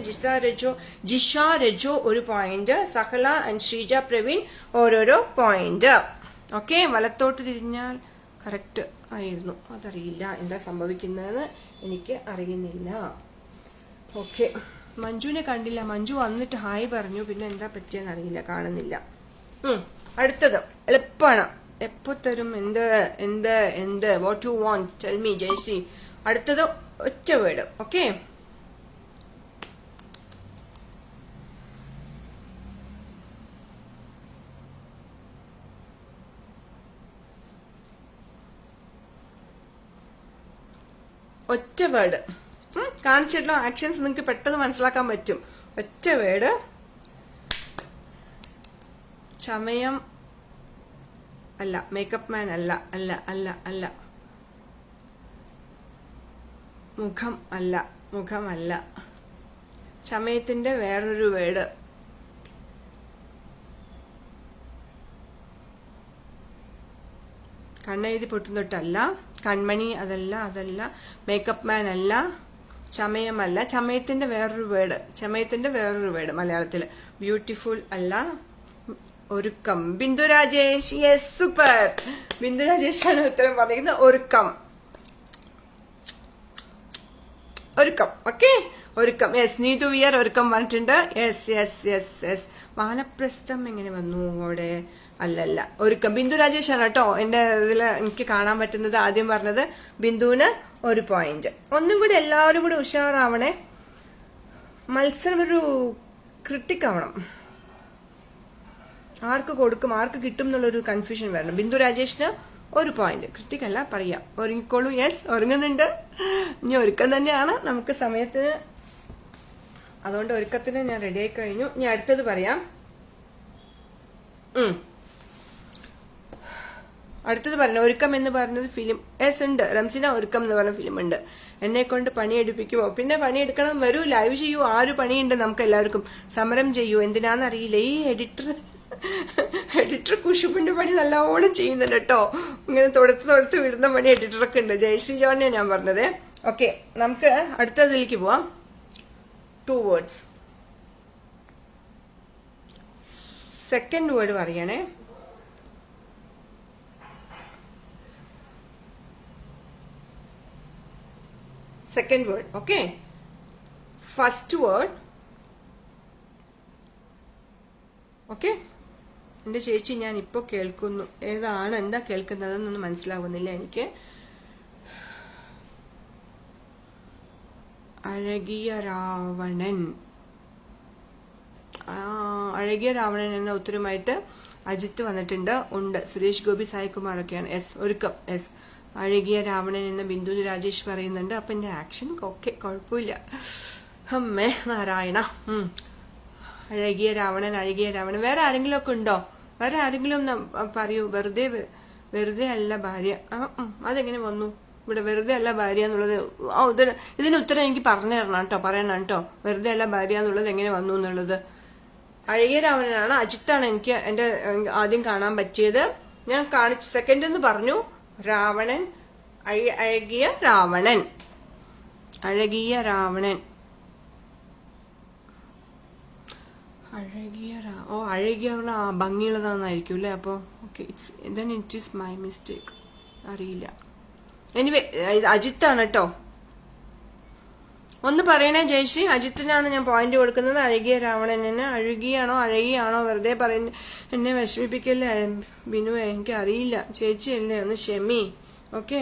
Jisha Rajo 1 point, Sahala and Sreeja Praveen ഓരോരോ പോയിന്റ്. ഓക്കെ, വലത്തോട്ട് തിരിഞ്ഞാൽ കറക്റ്റ് ആയിരുന്നു. അതറിയില്ല എന്താ സംഭവിക്കുന്നതെന്ന് എനിക്ക് അറിയുന്നില്ല. ഓക്കെ, മഞ്ജുവിനെ കണ്ടില്ല. മഞ്ജു വന്നിട്ട് ഹായ് പറഞ്ഞു, പിന്നെ എന്താ പറ്റിയെന്ന് അറിയില്ല, കാണുന്നില്ല. അടുത്തത് എളുപ്പമാണ്. എപ്പോ തരും? എന്ത് what you want tell me Jayashree. അടുത്തത് ഒറ്റ വേർഡ്. ഓക്കെ, ഒറ്റ വേർഡ് കാണിച്ചിട്ടുള്ള ആക്ഷൻസ് നിങ്ങൾക്ക് പെട്ടെന്ന് മനസ്സിലാക്കാൻ പറ്റും. ഒറ്റ വേർഡ്. ചമയം അല്ല, മേക്കപ്പ് മാൻ അല്ല, അല്ല അല്ല അല്ല, മുഖമല്ല, ചമയത്തിന്റെ വേറൊരു വേർഡ്. കണ്ണെഴുതി പൊട്ടുന്നൊട്ടല്ല, കൺമണി അതല്ല, മേക്കപ്പ് മാൻ അല്ല, ചമയമല്ല, ചമയത്തിന്റെ വേറൊരു വേർഡ് മലയാളത്തില്. ബ്യൂട്ടിഫുൾ അല്ല, ഒരുക്കം. Bindu Rajesh, yes super. ബിന്ദു രാജേഷാണ് ഉത്തരം പറഞ്ഞിരിക്കുന്നത്. ഒരുക്കം. ഓക്കെ, ഒരുക്കം. യെസ്, നീതു വിയർ ഒരുക്കം പറഞ്ഞിട്ടുണ്ട്. യെസ്. വാനപ്രസ്ഥം എങ്ങനെ വന്നു അവിടെ? അല്ലല്ല, ഒരുക്കം. ബിന്ദു രാജേഷാണ് കേട്ടോ എന്റെ ഇതില് എനിക്ക് കാണാൻ പറ്റുന്നത്. ആദ്യം പറഞ്ഞത് ബിന്ദുവിന് 1 പോയിന്റ്. ഒന്നും കൂടി എല്ലാവരും കൂടി ഉഷാറാവണേ. മത്സരം ഒരു ക്രിട്ടിക് ആവണം. ആർക്ക് കൊടുക്കും, ആർക്ക് കിട്ടും എന്നുള്ളൊരു കൺഫ്യൂഷൻ വരണം. ബിന്ദു രാജേഷിന് 1 പോയിന്റ്. ക്രിട്ടിക് അല്ല, പറയാം. ഒരുങ്ങിക്കോളൂ. യെസ്, ഒരുങ്ങുന്നുണ്ട്. ഇനി ഒരുക്കം തന്നെയാണ് നമുക്ക് സമയത്തിന്, അതുകൊണ്ട് ഒരുക്കത്തിന് ഞാൻ റെഡി ആയി കഴിഞ്ഞു. ഇനി അടുത്തത് പറയാം. അടുത്തത് പറഞ്ഞ ഒരുക്കം എന്ന് പറഞ്ഞത് ഫിലിം. യെസ് ഉണ്ട്, റംസിന ഒരുക്കം എന്ന് പറഞ്ഞ ഫിലിം ഉണ്ട്. എന്നെ കൊണ്ട് പണിയെടുപ്പിക്കുമോ? പിന്നെ പണിയെടുക്കണം, വരൂ, ലൈവ് ചെയ്യൂ. 6 പണിയുണ്ട് നമുക്ക് എല്ലാവർക്കും. സമരം ചെയ്യൂ. എന്തിനാന്നറിയില്ല, ഈ എഡിറ്റർ കുഷുപ്പിന്റെ പണി നല്ലോണം ചെയ്യുന്നുണ്ട് കേട്ടോ. ഇങ്ങനെ തൊടുത്ത് വിടുന്ന പണി എഡിറ്ററൊക്കെ ഉണ്ട്. ജയശ്രീ ജോണിനെ ഞാൻ പറഞ്ഞത്. ഓക്കെ, നമുക്ക് അടുത്തതിലേക്ക് പോവാം. 2 words. സെക്കൻഡ് വേർഡ് പറയണേ. Second word. Okay, first word. Okay, എന്റെ ചേച്ചി ഞാൻ ഇപ്പൊ കേൾക്കുന്നു. ഏതാണ്, എന്താ കേൾക്കുന്നതെന്നൊന്നും മനസ്സിലാവുന്നില്ല എനിക്ക്. അഴകിയ രാവണൻ. അഴകിയ രാവണൻ എന്ന ഉത്തരമായിട്ട് അജിത്ത് വന്നിട്ടുണ്ട്. ഉണ്ട്, സുരേഷ് ഗോപി, സായികുമാർ ഒക്കെയാണ്. യെസ്, ഒരുക്കം. യെസ്, അഴകിയ രാവണൻ എന്ന് ബിന്ദു രാജേഷ് പറയുന്നുണ്ട്. അപ്പൊ എന്റെ ആക്ഷൻ ഓക്കെ, കുഴപ്പമില്ല. അമ്മേ നാരായണ. അഴകിയ രാവണൻ, അഴകിയ രാവണൻ. വേറെ ആരെങ്കിലും ഒക്കെ ഉണ്ടോ? വേറെ ആരെങ്കിലും പറയൂ. വെറുതെ അല്ല ഭാര്യ. അതെങ്ങനെ വന്നു ഇവിടെ? വെറുതെ അല്ല ഭാര്യ എന്നുള്ളത് ഇതിന് ഉത്തരം എനിക്ക് പറഞ്ഞു തരണം കേട്ടോ, പറയണം കേട്ടോ. വെറുതെ അല്ല ഭാര്യ എന്നുള്ളത് എങ്ങനെ വന്നു എന്നുള്ളത്. അഴകിയ രാവണനാണ്, അജിത്താണ് എനിക്ക് എന്റെ ആദ്യം കാണാൻ പറ്റിയത്. ഞാൻ സെക്കൻഡ് എന്ന് പറഞ്ഞു രാവണൻ, അഴകിയ രാവണൻ, അഴകിയ രാവണൻ, അഴകിയ ഭംഗിയുള്ളതാന്നായിരിക്കും അല്ലെ? അപ്പൊ okay, it is my mistake, അറിയില്ല. എനിവേ അജിത്താണ് കേട്ടോ. ഒന്ന് പറയണേ ജയശ്രീ. അജിത്തിനാണ് ഞാൻ പോയിന്റ് കൊടുക്കുന്നത്. അഴകിയ രാവണന്. അഴുകിയാണോ അഴകിയാണോ? വെറുതെ പറയുന്ന എന്നെ വിഷമിപ്പിക്കല്ലേ ബിനു, എനിക്ക് അറിയില്ല. ചേച്ചിയല്ലേ, ഒന്ന് ക്ഷമി. ഓക്കെ,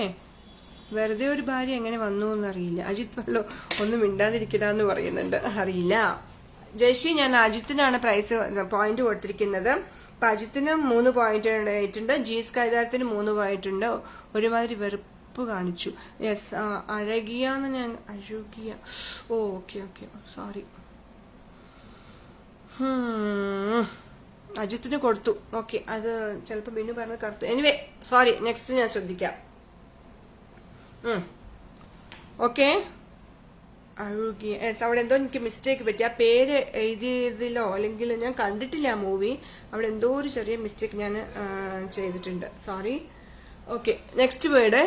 വെറുതെ ഒരു ഭാര്യ എങ്ങനെ വന്നു എന്നറിയില്ല. അജിത് വല്ലോ ഒന്നും മിണ്ടാതിരിക്കടാന്ന് പറയുന്നുണ്ട്, അറിയില്ല. ജയശ്രീ, ഞാൻ അജിത്തിനാണ് പോയിന്റ് കൊടുത്തിരിക്കുന്നത്. അപ്പൊ അജിത്തിന് 3 പോയിന്റ് ആയിട്ടുണ്ട്, ജീസ് കൈതാരത്തിന് 3 പോയിന്റ് ഉണ്ട്. ഒരുമാതിരി വെറുപ്പ് കാണിച്ചു. യെസ്, അഴകിയാന്ന് ഞാൻ അഴുകിയ. Okay okay, sorry. അജിത്തിന് കൊടുത്തു. ഓക്കെ, അത് ചിലപ്പോ ബിനു പറഞ്ഞത് കറുത്തു. എനിവേ സോറി, നെക്സ്റ്റ് ഞാൻ ശ്രദ്ധിക്കാം. ഓക്കെ, അഴുകിയ. യെസ്, അവിടെ എന്തോ എനിക്ക് മിസ്റ്റേക്ക് പറ്റി. ആ പേര് എഴുതിയതിലോ അല്ലെങ്കിൽ ഞാൻ കണ്ടിട്ടില്ല ആ മൂവി, അവിടെ എന്തോ ഒരു ചെറിയ മിസ്റ്റേക്ക് ഞാൻ ചെയ്തിട്ടുണ്ട്. Sorry. Okay, next word.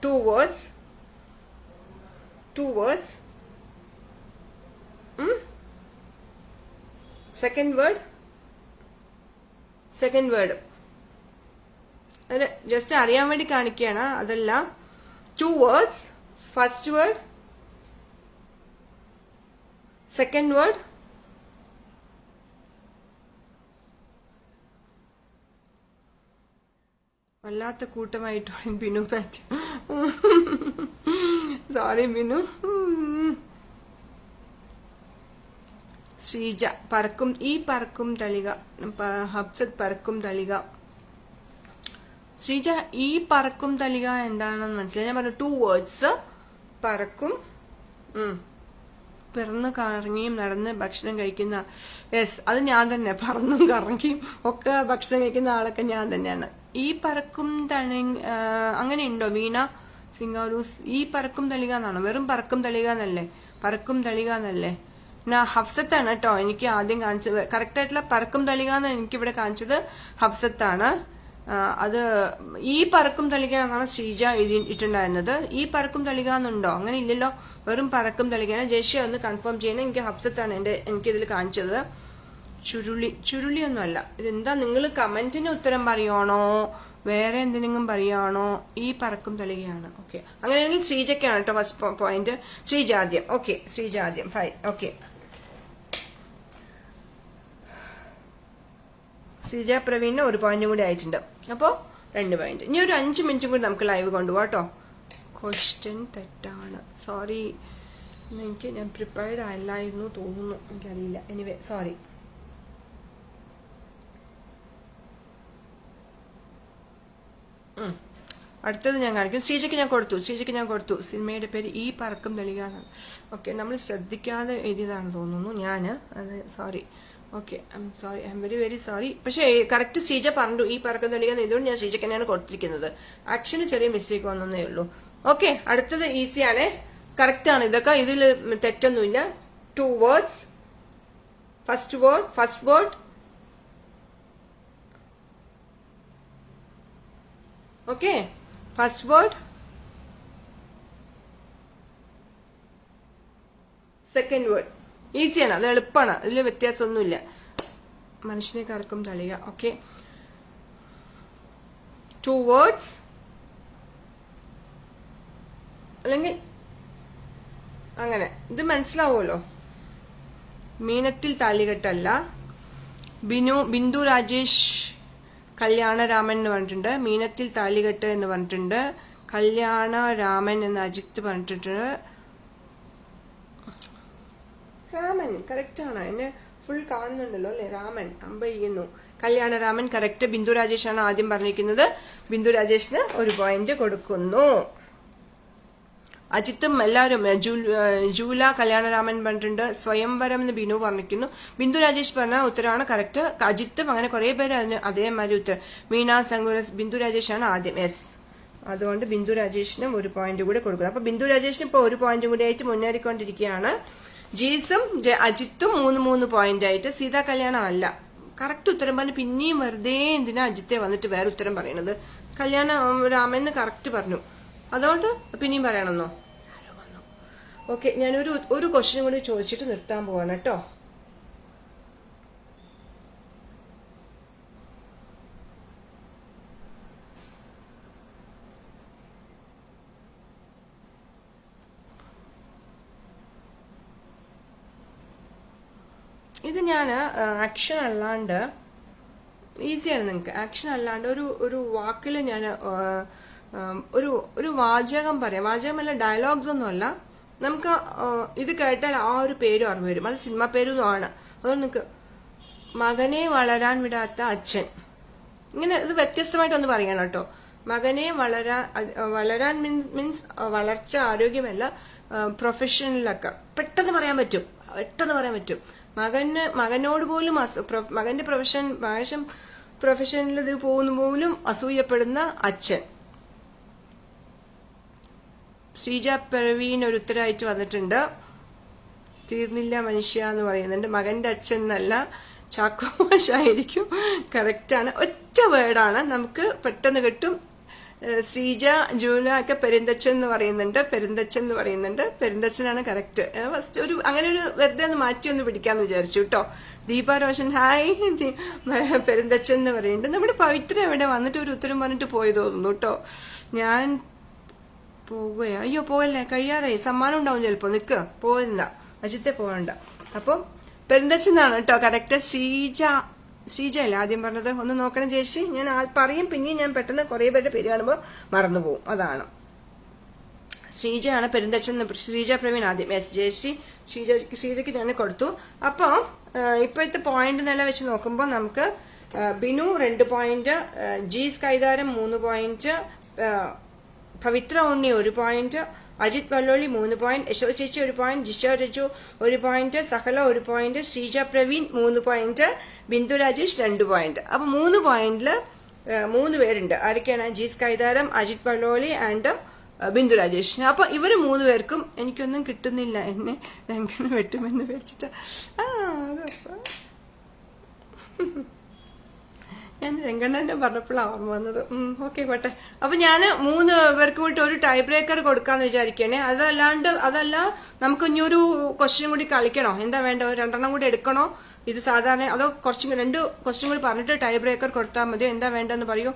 2 words. Second word. Just അറിയാൻ വേണ്ടി കാണിക്കുകയാണ്, അതല്ല. 2 words. First word, second word, വല്ലാത്ത കൂട്ടമായിട്ടോ ബിനു മാത്യു. സോറി ബിനു. ശ്രീജ, പറക്കും തളിക. ഹബ്സത്ത്, പറക്കും തളിക. ശ്രീജ, ഈ പറക്കും തളിക എന്താണെന്ന് മനസ്സിലായി. ഞാൻ പറഞ്ഞു 2 words. പറക്കും, പിറന്ന് കറങ്ങിയും നടന്ന് ഭക്ഷണം കഴിക്കുന്ന. യെസ്, അത് ഞാൻ തന്നെ. പറന്നും കറങ്ങിയും ഒക്കെ ഭക്ഷണം കഴിക്കുന്ന ആളൊക്കെ ഞാൻ തന്നെയാണ്. ഈ പറക്കും അങ്ങനെ ഉണ്ടോ വീണ സിംഗാരൂസ്? ഈ പറക്കും തളിക എന്നാണോ? വെറും പറക്കും തളിക എന്നല്ലേ? പറക്കും തളിക എന്നല്ലേ? ഹഫ്സത്താണ് കേട്ടോ എനിക്ക് ആദ്യം കാണിച്ചത്. കറക്റ്റ് ആയിട്ടുള്ള പറക്കും തളിക എന്ന് എനിക്കിവിടെ കാണിച്ചത് ഹഫ്സത്താണ്. അത് ഈ പറക്കും തളിക എന്നാണ് ശ്രീജ ഇട്ടുണ്ടായിരുന്നത്. ഈ പറക്കും തളിക എന്നുണ്ടോ? അങ്ങനെ ഇല്ലല്ലോ, വെറും പറക്കും തളികയാണ്. ജേഷ്യ ഒന്ന് കൺഫേം ചെയ്യണം. എനിക്ക് ഹഫ്സത്താണ് എനിക്കിതിൽ കാണിച്ചത്. ചുരുളി ഒന്നും അല്ല. ഇതെന്താ, നിങ്ങൾ കമന്റിന് ഉത്തരം പറയണോ വേറെ എന്തിനെങ്കിലും പറയാണോ? ഈ പറക്കും തളികയാണ്. ഓക്കെ, അങ്ങനെയാണെങ്കിൽ ശ്രീജയ്ക്കാണ് കേട്ടോ ഫസ്റ്റ് പോയിന്റ്. ശ്രീജ ആദ്യം. ഓക്കെ, ശ്രീജ ആദ്യം. ഫൈൻ. ഓക്കെ, ശ്രീജ പ്രവീണിന് 1 പോയിന്റ് കൂടി ആയിട്ടുണ്ട്. അപ്പോ 2 പോയിന്റ്. ഇനി ഒരു 5 മിനിറ്റും കൂടി നമുക്ക് ലൈവ് കൊണ്ടുപോകാം കേട്ടോ. ക്വസ്റ്റ്യൻ തെറ്റാണ്, സോറി. ഞാൻ പ്രിപ്പയർഡ് അല്ലായിരുന്നു തോന്നുന്നു, എനിക്കറിയില്ല. Anyway sorry. അടുത്തത് ഞാൻ കാണിക്കും. ശ്രീജയ്ക്ക് ഞാൻ കൊടുത്തു. സിനിമയുടെ പേര് ഈ പറക്കും തളിക എന്നാണ്. ഓക്കെ, നമ്മൾ ശ്രദ്ധിക്കാതെ എഴുതിയതാണ് തോന്നുന്നു അത്. Sorry. Okay, I am very sorry. പക്ഷെ കറക്റ്റ് ശ്രീജ പറഞ്ഞു ഈ പറക്കും തളിക. ഇതുകൊണ്ട് ഞാൻ ശ്രീജയ്ക്ക് തന്നെയാണ് കൊടുത്തിരിക്കുന്നത്. ആക്ഷന് ചെറിയ മിസ്റ്റേക്ക് വന്നേ ഉള്ളൂ. ഓക്കെ, അടുത്തത് ഈസിയാണ്, കറക്റ്റ് ആണ് ഇതൊക്കെ. ഇതിൽ തെറ്റൊന്നുമില്ല. 2 words. First word. Okay, first word, second word. ഈസിയാണ്, അത് എളുപ്പമാണ്, അതിൽ വ്യത്യാസമൊന്നുമില്ല. മനുഷ്യനെ കറക്കും തളിക. Okay, 2 words. അല്ലെങ്കിൽ അങ്ങനെ ഇത് മനസ്സിലാവുമല്ലോ. മീനത്തിൽ താലികെട്ടല്ല. ബിന്ദു രാജേഷ് കല്യാണരാമൻ എന്ന് പറഞ്ഞിട്ടുണ്ട്. മീനത്തിൽ താലികെട്ട് എന്ന് പറഞ്ഞിട്ടുണ്ട്. കല്യാണരാമൻ എന്ന് അജിത്ത് പറഞ്ഞിട്ടുണ്ട്. രാമൻ കറക്റ്റ് ആണ്, എന്നെ ഫുൾ കാണുന്നുണ്ടല്ലോ അല്ലെ? രാമൻ അമ്പ ചെയ്യുന്നു. കല്യാണരാമൻ കറക്റ്റ്. ബിന്ദു രാജേഷാണ് ആദ്യം പറഞ്ഞിരിക്കുന്നത്. ബിന്ദു രാജേഷിന് 1 പോയിന്റ് കൊടുക്കുന്നു. അജിത്തും എല്ലാവരും ജൂല കല്യാണരാമൻ പറഞ്ഞിട്ടുണ്ട്. സ്വയംവരം എന്ന് ബിനു പറഞ്ഞിരിക്കുന്നു. ബിന്ദു രാജേഷ് പറഞ്ഞ ഉത്തരമാണ് കറക്റ്റ്. അജിത്തും അങ്ങനെ കുറെ പേര് അതിന് അതേമാതിരി ഉത്തരം. മീന സംഗൂരസ്. ബിന്ദു രാജേഷാണ് ആദ്യം. യെസ്, അതുകൊണ്ട് ബിന്ദു രാജേഷിനും 1 പോയിന്റ് കൂടെ കൊടുക്കുക. അപ്പൊ ബിന്ദു രാജേഷിന് ഇപ്പൊ 1 പോയിന്റ് കൂടി ആയിട്ട് മുന്നേറിക്കൊണ്ടിരിക്കുകയാണ്. ജീസും അജിത്തും 3 പോയിന്റ് ആയിട്ട്. സീതാ കല്യാണം അല്ല. കറക്റ്റ് ഉത്തരം പറഞ്ഞ് പിന്നെയും വെറുതെ എന്തിനാ അജിത്തെ വന്നിട്ട് വേറെ ഉത്തരം പറയണത്? കല്യാണ രാമൻ കറക്റ്റ് പറഞ്ഞു, അതുകൊണ്ട് പിന്നെയും പറയണമെന്നോ? ഓക്കെ, ഞാനൊരു ക്വസ്റ്റ്യൻ കൂടി ചോദിച്ചിട്ട് നിർത്താൻ പോവാണ് കേട്ടോ. ഇത് ഞാൻ ആക്ഷൻ അല്ലാണ്ട്, ഈസിയാണ് നിങ്ങൾക്ക്. ആക്ഷൻ അല്ലാണ്ട് ഒരു വാക്കിൽ ഞാൻ ഒരു വാചകം പറയാം. വാചകമല്ല, ഡയലോഗ്സ് ഒന്നുമല്ല. നമുക്ക് ഇത് കേട്ടാൽ ആ ഒരു പേര് ഓർമ്മ വരും. അത് സിനിമ പേരൊന്നും ആണ്. അതുകൊണ്ട് നിങ്ങൾക്ക് മകനെ വളരാൻ വിടാത്ത അച്ഛൻ, ഇങ്ങനെ ഇത് വ്യത്യസ്തമായിട്ടൊന്ന് പറയണം കേട്ടോ. മകനെ വളരാൻ മീൻസ് വളർച്ച, ആരോഗ്യമല്ല, പ്രൊഫഷനിലൊക്കെ പെട്ടെന്ന് പറയാൻ പറ്റും. മകനോട് പോലും മകന്റെ പ്രൊഫഷനിൽ ഇത് പോകുന്ന പോലും അസൂയപ്പെടുന്ന അച്ഛൻ. ശ്രീജ പ്രവീൺ ഒരു ഉത്തരമായിട്ട് വന്നിട്ടുണ്ട്. തീർന്നില്ല മനുഷ്യ എന്ന് പറയുന്നുണ്ട്. മകന്റെ അച്ഛൻ എന്നല്ല, ചാക്കോമാഷായിരിക്കും. കറക്റ്റാണ്. ഒറ്റ വേർഡാണ്, നമുക്ക് പെട്ടെന്ന് കിട്ടും. ശ്രീജ ജൂല ഒക്കെ പെരുന്തച്ഛൻ എന്ന് പറയുന്നുണ്ട്. പെരുന്തച്ഛനാണ് കറക്റ്റ്. ഫസ്റ്റ് അങ്ങനെ ഒരു വെറുതെ ഒന്ന് മാറ്റി ഒന്ന് പിടിക്കാന്ന് വിചാരിച്ചു കേട്ടോ. ദീപ റോഷൻ ഹായ്. പെരുന്തച്ഛൻ എന്ന് പറയുന്നുണ്ട്. നമ്മുടെ പവിത്ര എവിടെ വന്നിട്ട് ഒരു ഉത്തരം പറഞ്ഞിട്ട് പോയി തോന്നുന്നു കേട്ടോ. ഞാൻ പോകുകയാ. അയ്യോ പോകല്ലേ, കഴിയാറായി. സമ്മാനം ഉണ്ടാവും ചിലപ്പോ. നിക്ക്, പോകില്ല അജിത്തെ, പോകണ്ട. അപ്പം പെരുന്തച്ഛനാണ് കേട്ടോ കറക്റ്റ്. ശ്രീജ അല്ല ആദ്യം പറഞ്ഞത്. ഒന്ന് നോക്കണം ചേച്ചി. ഞാൻ പറയും, പിന്നെയും ഞാൻ പെട്ടെന്ന് കുറെ പേരുടെ പേര് കാണുമ്പോൾ മറന്നുപോകും. അതാണ്. ശ്രീജയാണ് പെരുന്തച്ഛൻ. ശ്രീജ പ്രവീൺ ആദ്യം. എസ് ജയശ്രീ. ശ്രീജയ്ക്ക് ഞാൻ കൊടുത്തു. അപ്പൊ ഇപ്പോഴത്തെ പോയിന്റ് നില വെച്ച് നോക്കുമ്പോൾ നമുക്ക് ബിനു 2 പോയിന്റ്, ജി സ്കൈതാരം 3 point, Pavithra Unni 1 point, Ajith Valloli 3 point, Yasho ചേച്ചി 1 point, Jisha Raju 1 point, Sahala 1 point, Sreeja Praveen 3 point, Bindu Rajesh 2 point. അപ്പൊ 3 പോയിന്റില് 3 പേരുണ്ട്. ആരൊക്കെയാണ്? ജി സ്കൈതാരം, അജിത് വല്ലോളി ആൻഡ് ബിന്ദു രാജേഷ്. അപ്പൊ ഇവര് 3 പേർക്കും എനിക്കൊന്നും കിട്ടുന്നില്ല. എന്നെ രംഗണ വെട്ടുമെന്ന് പേടിച്ചിട്ടാ. ഞാൻ രംഗണ്ണനെ പറഞ്ഞപ്പോഴാണ് ഓർമ്മ വന്നത്. ഓക്കെ പോട്ടെ. അപ്പൊ ഞാൻ 3 പേർക്ക് കൂടി ഒരു ടൈ ബ്രേക്കർ കൊടുക്കാന്ന് വിചാരിക്കണേ. അതല്ല നമുക്ക് ഇനിയൊരു ക്വസ്റ്റ്യൻ കൂടി കളിക്കണോ? എന്താ വേണ്ട? 2 കൂടി എടുക്കണോ? ഇത് സാധാരണ അതോ 2 ക്വസ്റ്റ്യൻ കൂടി പറഞ്ഞിട്ട് ടൈ ബ്രേക്കർ കൊടുത്താൽ മതി? എന്താ വേണ്ടെന്ന് പറയൂ.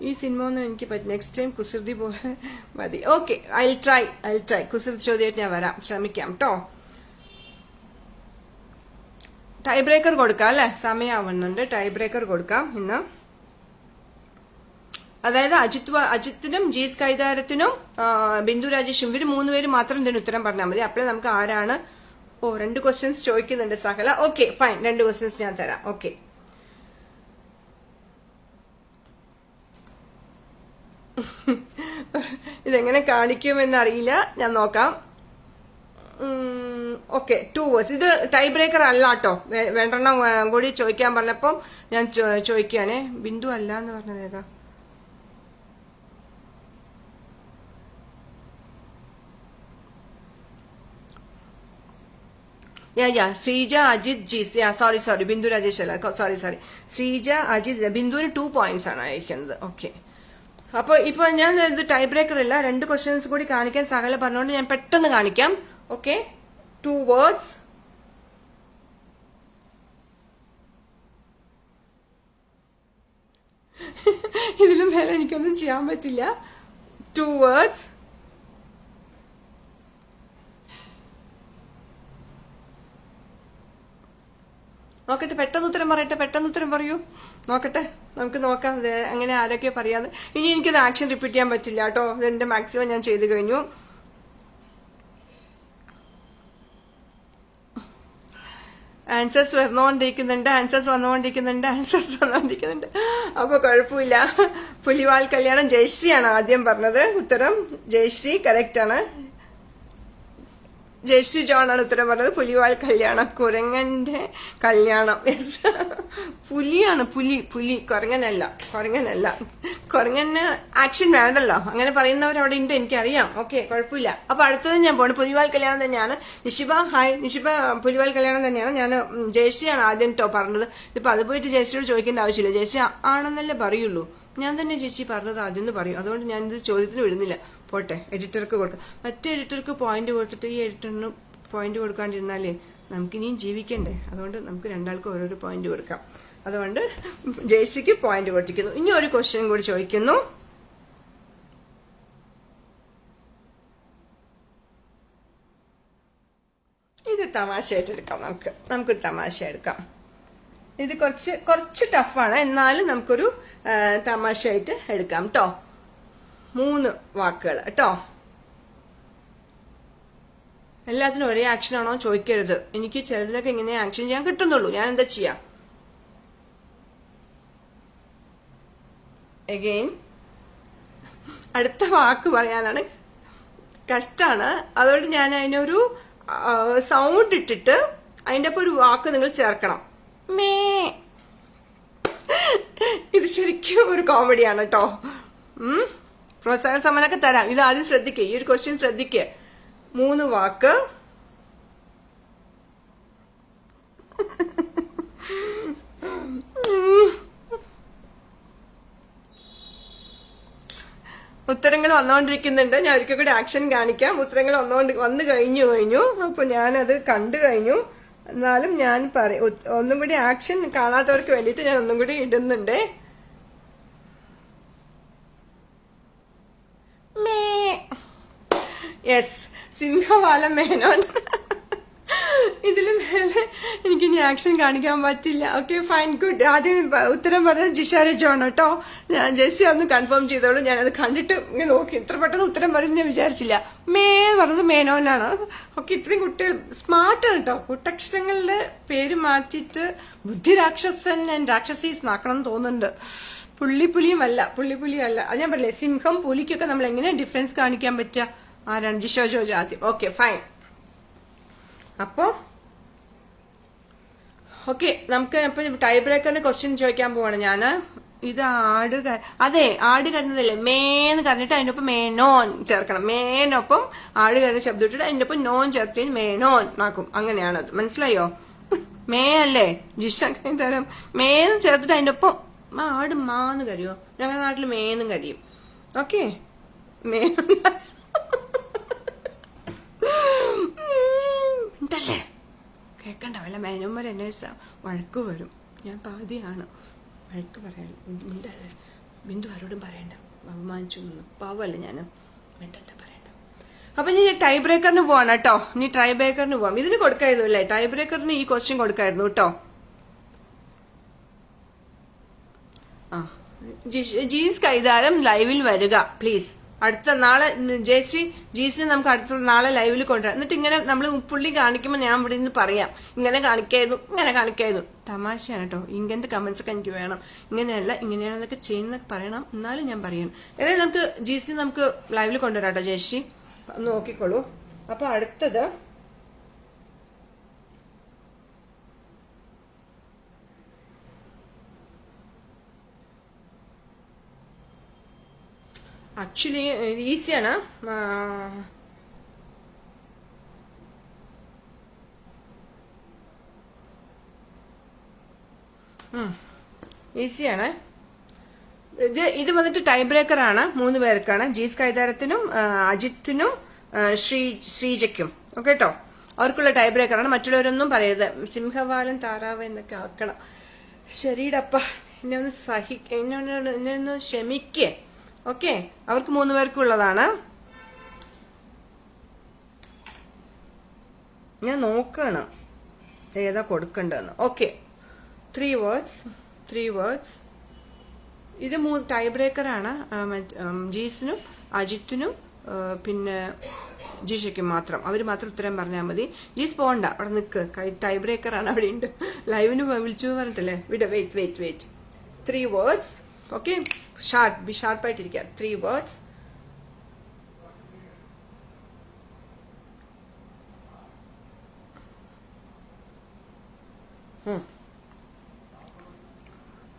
ഈ സിനിമ ഒന്നും എനിക്ക് പറ്റും. നെക്സ്റ്റ് ടൈം കുസൃതി പോലെ മതി. Okay, I try. കുസൃതി ചോദ്യമായിട്ട് ഞാൻ വരാം, ശ്രമിക്കാം കേട്ടോ. ടൈ ബ്രേക്കർ കൊടുക്കാം അല്ലെ? സമയമാവുന്നുണ്ട്. ടൈ ബ്രേക്കർ കൊടുക്കാം ഇന്ന്. അതായത് അജിത്തിനും ജി സ്കൈതാരത്തിനും ബിന്ദു രാജേഷും ഇവര് 3 പേര് മാത്രം ഇതിന് ഉത്തരം പറഞ്ഞാൽ മതി. അപ്പോഴേ നമുക്ക് ആരാണ്. 2 ക്വസ്റ്റ്യൻസ് ചോദിക്കുന്നുണ്ട് സകല. ഓക്കെ ഫൈൻ, 2 ക്വസ്റ്റ്യൻസ് ഞാൻ തരാം. ഓക്കെ, ഇതെങ്ങനെ കാണിക്കുമെന്ന് അറിയില്ല, ഞാൻ നോക്കാം. Okay, 2 words. ഇത് ടൈ ബ്രേക്കർ അല്ല കേട്ടോ. 2 കൂടി ചോദിക്കാൻ പറഞ്ഞപ്പം ഞാൻ ചോദിക്കുകയാണേ. ബിന്ദു അല്ല എന്ന് പറഞ്ഞത് ഏതാ? ശ്രീജ അജിത് ജി. സോറി ബിന്ദു രാജേഷ് അല്ല. സോറി ശ്രീജ അജിത്. ബിന്ദുവിന് 2 പോയിന്റ്സ് ആണ് അയക്കുന്നത്. ഓക്കെ, അപ്പൊ ഇപ്പൊ ഞാൻ ഇത് ടൈ ബ്രേക്കർ അല്ല. 2 ക്വസ്റ്റ്യൻസ് കൂടി കാണിക്കാൻ സകല പറഞ്ഞുകൊണ്ട് ഞാൻ പെട്ടെന്ന് കാണിക്കാം. Okay, 2 words. ഇതിലും മേലെ എനിക്കൊന്നും ചെയ്യാൻ പറ്റില്ല. 2 വേർഡ്സ്. നോക്കട്ടെ, പെട്ടെന്ന് ഉത്തരം പറയട്ടെ. പെട്ടെന്ന് ഉത്തരം പറയൂ. നോക്കട്ടെ, നമുക്ക് നോക്കാം അങ്ങനെ ആരൊക്കെ പറയാന്ന്. ഇനി എനിക്കത് ആക്ഷൻ റിപ്പീറ്റ് ചെയ്യാൻ പറ്റില്ല കേട്ടോ. ഇതെന്റെ മാക്സിമം ഞാൻ ചെയ്തു കഴിഞ്ഞു. ആൻസേഴ്സ് വന്നുകൊണ്ടിരിക്കുന്നുണ്ട്. അപ്പൊ കുഴപ്പമില്ല. പുലിവാൽ കല്യാണം ജയശ്രീയാണ് ആദ്യം പറഞ്ഞത്. ഉത്തരം ജയശ്രീ കറക്റ്റ് ആണ്. ജയശ്രീ ജോൺ ആണ് ഉത്തരം പറഞ്ഞത്. പുലിവാൽ കല്യാണം, കുരങ്ങന്റെ കല്യാണം. പുലിയാണ്, പുലി കുരങ്ങനല്ല. കുരങ്ങന് ആക്ഷൻ വേണ്ടല്ലോ, അങ്ങനെ പറയുന്നവരവിടെ ഉണ്ട്, എനിക്കറിയാം. ഓക്കെ, കുഴപ്പമില്ല. അപ്പൊ അടുത്തത് ഞാൻ പോണു. പുലിവാൽ കല്യാണം തന്നെയാണ്. നിഷിബ ഹായ്. നിഷിബ പുലിവാൽ കല്യാണം തന്നെയാണ്. ഞാൻ ജയശ്രീയാണ് ആദ്യം പറഞ്ഞത്. ഇപ്പൊ അത് പോയിട്ട് ജയശ്രീയോട് ചോദിക്കേണ്ട ആവശ്യമില്ല. ജയശ്രീ ആണെന്നല്ലേ പറയുള്ളൂ. ഞാൻ തന്നെ ചേച്ചി പറഞ്ഞത് ആദ്യം പറയും. അതുകൊണ്ട് ഞാനിത് ചോദ്യത്തിന് വിടുന്നില്ല. പോട്ടെ, എഡിറ്റർക്ക് കൊടുക്കാം. മറ്റേ എഡിറ്റർക്ക് പോയിന്റ് കൊടുത്തിട്ട് ഈ എഡിറ്ററിന് പോയിന്റ് കൊടുക്കാണ്ടിരുന്നാലേ നമുക്കിനിയും ജീവിക്കണ്ടേ. അതുകൊണ്ട് നമുക്ക് രണ്ടാൾക്കും ഓരോരോ പോയിന്റ് കൊടുക്കാം. അതുകൊണ്ട് ജയശ്രീക്ക് പോയിന്റ് കൊടുത്തിരിക്കുന്നു. ഇനി ഒരു ക്വസ്റ്റ്യൻ കൂടി ചോദിക്കുന്നു. ഇത് തമാശയായിട്ട് എടുക്കാം. നമുക്കൊരു തമാശ എടുക്കാം. ഇത് കുറച്ച് ടഫാണ്, എന്നാലും നമുക്കൊരു തമാശയായിട്ട് എടുക്കാം കേട്ടോ. 3 വാക്കുകൾ കേട്ടോ. എല്ലാത്തിനും ഒരേ ആക്ഷൻ ആണോ ചോദിക്കരുത്. എനിക്ക് ചിലതിനൊക്കെ ഇങ്ങനെ ആക്ഷൻ ചെയ്യാൻ കിട്ടുന്നുള്ളൂ. ഞാൻ എന്താ ചെയ്യാ? അഗെയിൻ അടുത്ത വാക്ക് പറയാനാണ് കഷ്ടാണ്. അതുകൊണ്ട് ഞാൻ അതിനൊരു സൗണ്ട് ഇട്ടിട്ട് അതിന്റെ ഒപ്പം ഒരു വാക്ക് നിങ്ങൾ ചേർക്കണം. മേ. ഇത് ശരിക്കും ഒരു കോമഡിയാണ് കേട്ടോ. പ്രോത്സാഹന സമ്മാനമൊക്കെ തരാം. ഇത് ആദ്യം ശ്രദ്ധിക്കുക. ഈ ഒരു ക്വസ്റ്റ്യൻ ശ്രദ്ധിക്കുക. 3 വാക്ക്. ഉത്തരങ്ങൾ വന്നുകൊണ്ടിരിക്കുന്നുണ്ട്. ഞാൻ ഒരിക്കൽ കൂടി ആക്ഷൻ കാണിക്കാം. ഉത്തരങ്ങൾ വന്നു കഴിഞ്ഞു. അപ്പൊ ഞാനത് കണ്ടു കഴിഞ്ഞു. എന്നാലും ഞാൻ ഒന്നും കൂടി ആക്ഷൻ കാണാത്തവർക്ക് വേണ്ടിയിട്ട് ഞാൻ ഒന്നും കൂടി ഇടുന്നുണ്ട്. യെസ്, സിംഹവാലം മേനോൻ. ഇതില് മേലെ എനിക്കിനി ആക്ഷൻ കാണിക്കാൻ പറ്റില്ല. Okay, fine, good. ആദ്യം ഉത്തരം പറഞ്ഞത് ജിഷാര ജോൺ കേട്ടോ. ഞാൻ ജസ്റ്റ് ഒന്ന് കൺഫേം ചെയ്തോളൂ. ഞാനത് കണ്ടിട്ട് ഇങ്ങനെ നോക്കി. ഇത്ര പെട്ടെന്ന് ഉത്തരം പറയുന്നത് ഞാൻ വിചാരിച്ചില്ല. പറഞ്ഞത് മേനോനാണ്. ഓക്കെ, ഇത്രയും കുട്ടികൾ സ്മാർട്ടാണ് കേട്ടോ. കൂട്ടക്ഷരങ്ങളുടെ പേര് മാറ്റിയിട്ട് ബുദ്ധി രാക്ഷസൻ ആൻഡ് രാക്ഷസീസ് നാക്കണം എന്ന് തോന്നുന്നുണ്ട്. പുള്ളിപ്പുലിയല്ല. അത് ഞാൻ പറയില്ലേ, സിംഹം പുലിക്കൊക്കെ നമ്മൾ എങ്ങനെ ഡിഫറൻസ് കാണിക്കാൻ പറ്റുക? ആരാണ്? ജിഷോ ജോജ് ആദ്യം. Okay, fine. അപ്പോ ഓക്കെ, നമുക്ക് ഇപ്പൊ ടൈ ബ്രേക്കറിന് ക്വസ്റ്റ്യൻ ചോദിക്കാൻ പോവാണ് ഞാന്. ഇത് ആട് കരുന്നതല്ലേ? മേന്ന് കരഞ്ഞിട്ട് അതിന്റെ ഒപ്പം മേനോൻ ചേർക്കണം. മേനൊപ്പം ആട് കരഞ്ഞ ശബ്ദം ഇട്ടിട്ട് അതിന്റെ ഒപ്പം നോൻ ചേർത്ത് മേനോൻ ആക്കും. അങ്ങനെയാണത്. മനസ്സിലായോ? മേ അല്ലേ ജിഷ? തരം മേന്ന് ചേർത്തിട്ട് അതിന്റെ ഒപ്പം ആട് മാന്ന് കരയോ? ഞങ്ങളുടെ നാട്ടിൽ മേന്നും കരയും. ഓക്കെ, മേനോൻ ല്ലേ കേക്കണ്ട. വല്ല മേനോന്മാർ എന്നെ വഴക്ക് വരും. ഞാൻ പാതിയാണ്, വഴക്ക് പറയാൻ. ബിന്ദു ആരോടും പറയണ്ട, അപമാനിച്ചു. പാവല്ലേ ഞാൻ, മിണ്ടണ്ട, പറയണ്ട. അപ്പൊ ഇനി ടൈ ബ്രേക്കറിന് പോവാണ് കേട്ടോ. ഇനി ടൈ ബ്രേക്കറിന് പോവാം. ഇതിന് കൊടുക്കായിരുന്നു അല്ലേ? ടൈ ബ്രേക്കറിന് ഈ ക്വസ്റ്റ്യൻ കൊടുക്കായിരുന്നു കേട്ടോ. ജീസ് കൈതാരം ലൈവിൽ വരിക പ്ലീസ്. അടുത്ത നാളെ ജീസിനെ നമുക്ക് അടുത്ത നാളെ ലൈവിൽ കൊണ്ടുവരാം. എന്നിട്ട് ഇങ്ങനെ നമ്മൾ പുള്ളി കാണിക്കുമ്പോൾ ഞാൻ ഇവിടെ നിന്ന് പറയാം, ഇങ്ങനെ കാണിക്കായിരുന്നു. തമാശയാണ് കേട്ടോ. ഇങ്ങനത്തെ കമന്റ്സ് ഒക്കെ എനിക്ക് വേണം. ഇങ്ങനെയല്ല, ഇങ്ങനെയാണെന്നൊക്കെ ചെയ്യുന്നൊക്കെ പറയണം. എന്നാലും ഞാൻ പറയണം. ഏതായാലും നമുക്ക് ജീസിനെ നമുക്ക് ലൈവിൽ കൊണ്ടുവരാം കേട്ടോ. ജയശ്രീ നോക്കിക്കോളൂ. അപ്പൊ അടുത്തത് ആക്ച്വലി ഈസിയാണ്. ഈസിയാണ്. ഇത് വന്നിട്ട് ടൈ ബ്രേക്കർ ആണ്. 3 പേർക്കാണ്. ജീസ് കൈതാരത്തിനും അജിത്തിനും ശ്രീജയ്ക്കും ഒക്കെ കേട്ടോ. അവർക്കുള്ള ടൈ ബ്രേക്കർ ആണ്. മറ്റുള്ളവരൊന്നും പറയരുത്. സിംഹവാലൻ താറാവ് എന്നൊക്കെ ആക്കണം. ശരിയടപ്പ, എന്നെ ഒന്ന് ക്ഷമിക്കേ. ഓക്കെ, അവർക്ക് 3 പേർക്കുള്ളതാണ്. ഞാൻ നോക്കാണ് ഏതാ കൊടുക്കണ്ടെന്ന്. Okay, 3 words. ഇത് 3 ടൈ ബ്രേക്കർ ആണ്. ജീസിനും അജിത്തിനും പിന്നെ ജിഷയ്ക്കും മാത്രം. അവർ മാത്രം ഉത്തരം പറഞ്ഞാൽ മതി. ജീസ് പോണ്ട, അവിടെ നിൽക്ക്, ടൈ ബ്രേക്കറാണ് അവിടെ ഉണ്ട്. ലൈവിന് വിളിച്ചു പറഞ്ഞിട്ടല്ലേ. Wait 3 words. ഓക്കെ, ഷാർപ്പായിട്ടിരിക്കുക. 3 words.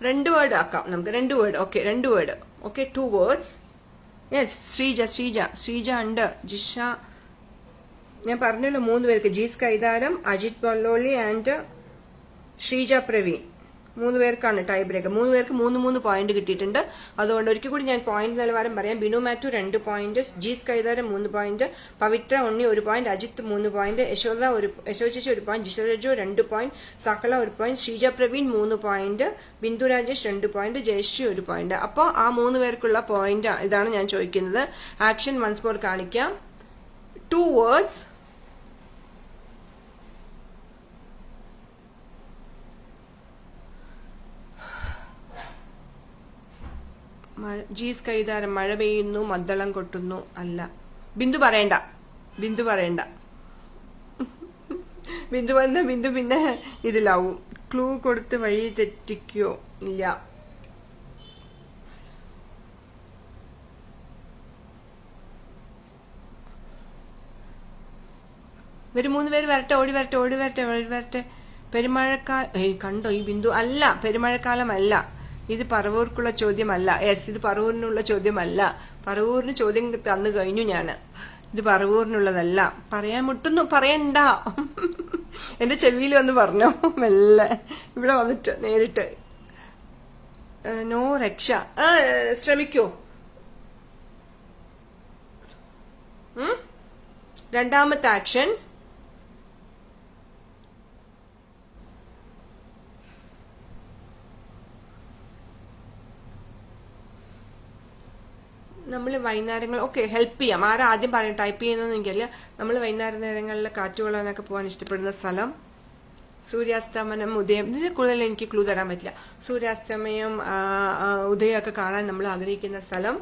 രണ്ട് വേർഡ് ആക്കാം നമുക്ക്. 2 word. Okay, 2 word. Okay, 2 words. Yes, Sreeja ഉണ്ട്. ജിഷ, ഞാൻ പറഞ്ഞല്ലോ 3 പേർക്ക്. ജീസ് കൈതാരം, അജിത് വല്ലോളി ആൻഡ് ശ്രീജ പ്രവീൺ. 3 പേർക്കാണ് ടൈ ബ്രേക്കർ. 3 പേർക്ക് 3 പോയിന്റ് കിട്ടിയിട്ടുണ്ട്. അതുകൊണ്ട് ഒരിക്കൽ കൂടി ഞാൻ പോയിന്റ് നിലവാരം പറയാം. Binu Mathew 2 point, Jees Kaitharam 3 point, Pavithra Unni 1 point, Ajith 3 point, Yashoda ചേച്ചി 1 പോയിന്റ്, ജിസരജു 2 പോയിന്റ്, സകല 1 point, Sreeja Praveen 3 point, Bindu Rajesh 2 point, Jayashree 1 point. അപ്പോൾ ആ 3 പേർക്കുള്ള പോയിന്റ് ഇതാണ് ഞാൻ ചോദിക്കുന്നത്. ആക്ഷൻ വൺസ് മോർ കാണിക്കാം. 2 words. ജീസ് കൈതാരം, മഴ പെയ്യുന്നു, മദ്ദളം കൊട്ടുന്നു. അല്ല, ബിന്ദു പറയണ്ട. ബിന്ദു വന്ന ബിന്ദു പിന്നെ ഇതിലാവും. ക്ലൂ കൊടുത്ത് വഴി തെറ്റിക്കോ? ഇല്ല. ഒരു 3 പേര് വരട്ടെ, ഓടി വരട്ടെ. കണ്ടോ ഈ ബിന്ദു? അല്ല, പെരുമഴക്കാലം അല്ല. ഇത് പറവൂർക്കുള്ള ചോദ്യമല്ല. യെസ്, ഇത് പറവൂരിനുള്ള ചോദ്യമല്ല. പറവൂരിന് ചോദ്യം തന്നു കഴിഞ്ഞു ഞാൻ. ഇത് പറവൂരിനുള്ളതല്ല. പറയാൻ മുട്ടുന്നു, പറയണ്ട. എന്റെ ചെവിയിൽ വന്ന് പറഞ്ഞോ മെല്ലെ. ഇവിടെ വന്നിട്ട് നേരിട്ട്. നോ രക്ഷ. ശ്രമിക്കോ? രണ്ടാമത്തെ ആക്ഷൻ. നമ്മൾ വൈകുന്നേരങ്ങൾ, ഓക്കെ, ഹെൽപ്പ് ചെയ്യാം. ആരാ ആദ്യം പറയും ടൈപ്പ് ചെയ്യുന്നതെന്ന് എനിക്കറിയില്ല. നമ്മൾ വൈകുന്നേര നേരങ്ങളിൽ കാറ്റ് കൊള്ളാനൊക്കെ പോകാൻ ഇഷ്ടപ്പെടുന്ന സ്ഥലം. സൂര്യാസ്തമനം, ഉദയം. ഇതിന് കൂടുതൽ എനിക്ക് ക്ലൂ തരാൻ പറ്റില്ല. സൂര്യാസ്തമയം, ഉദയമൊക്കെ കാണാൻ നമ്മൾ ആഗ്രഹിക്കുന്ന സ്ഥലം.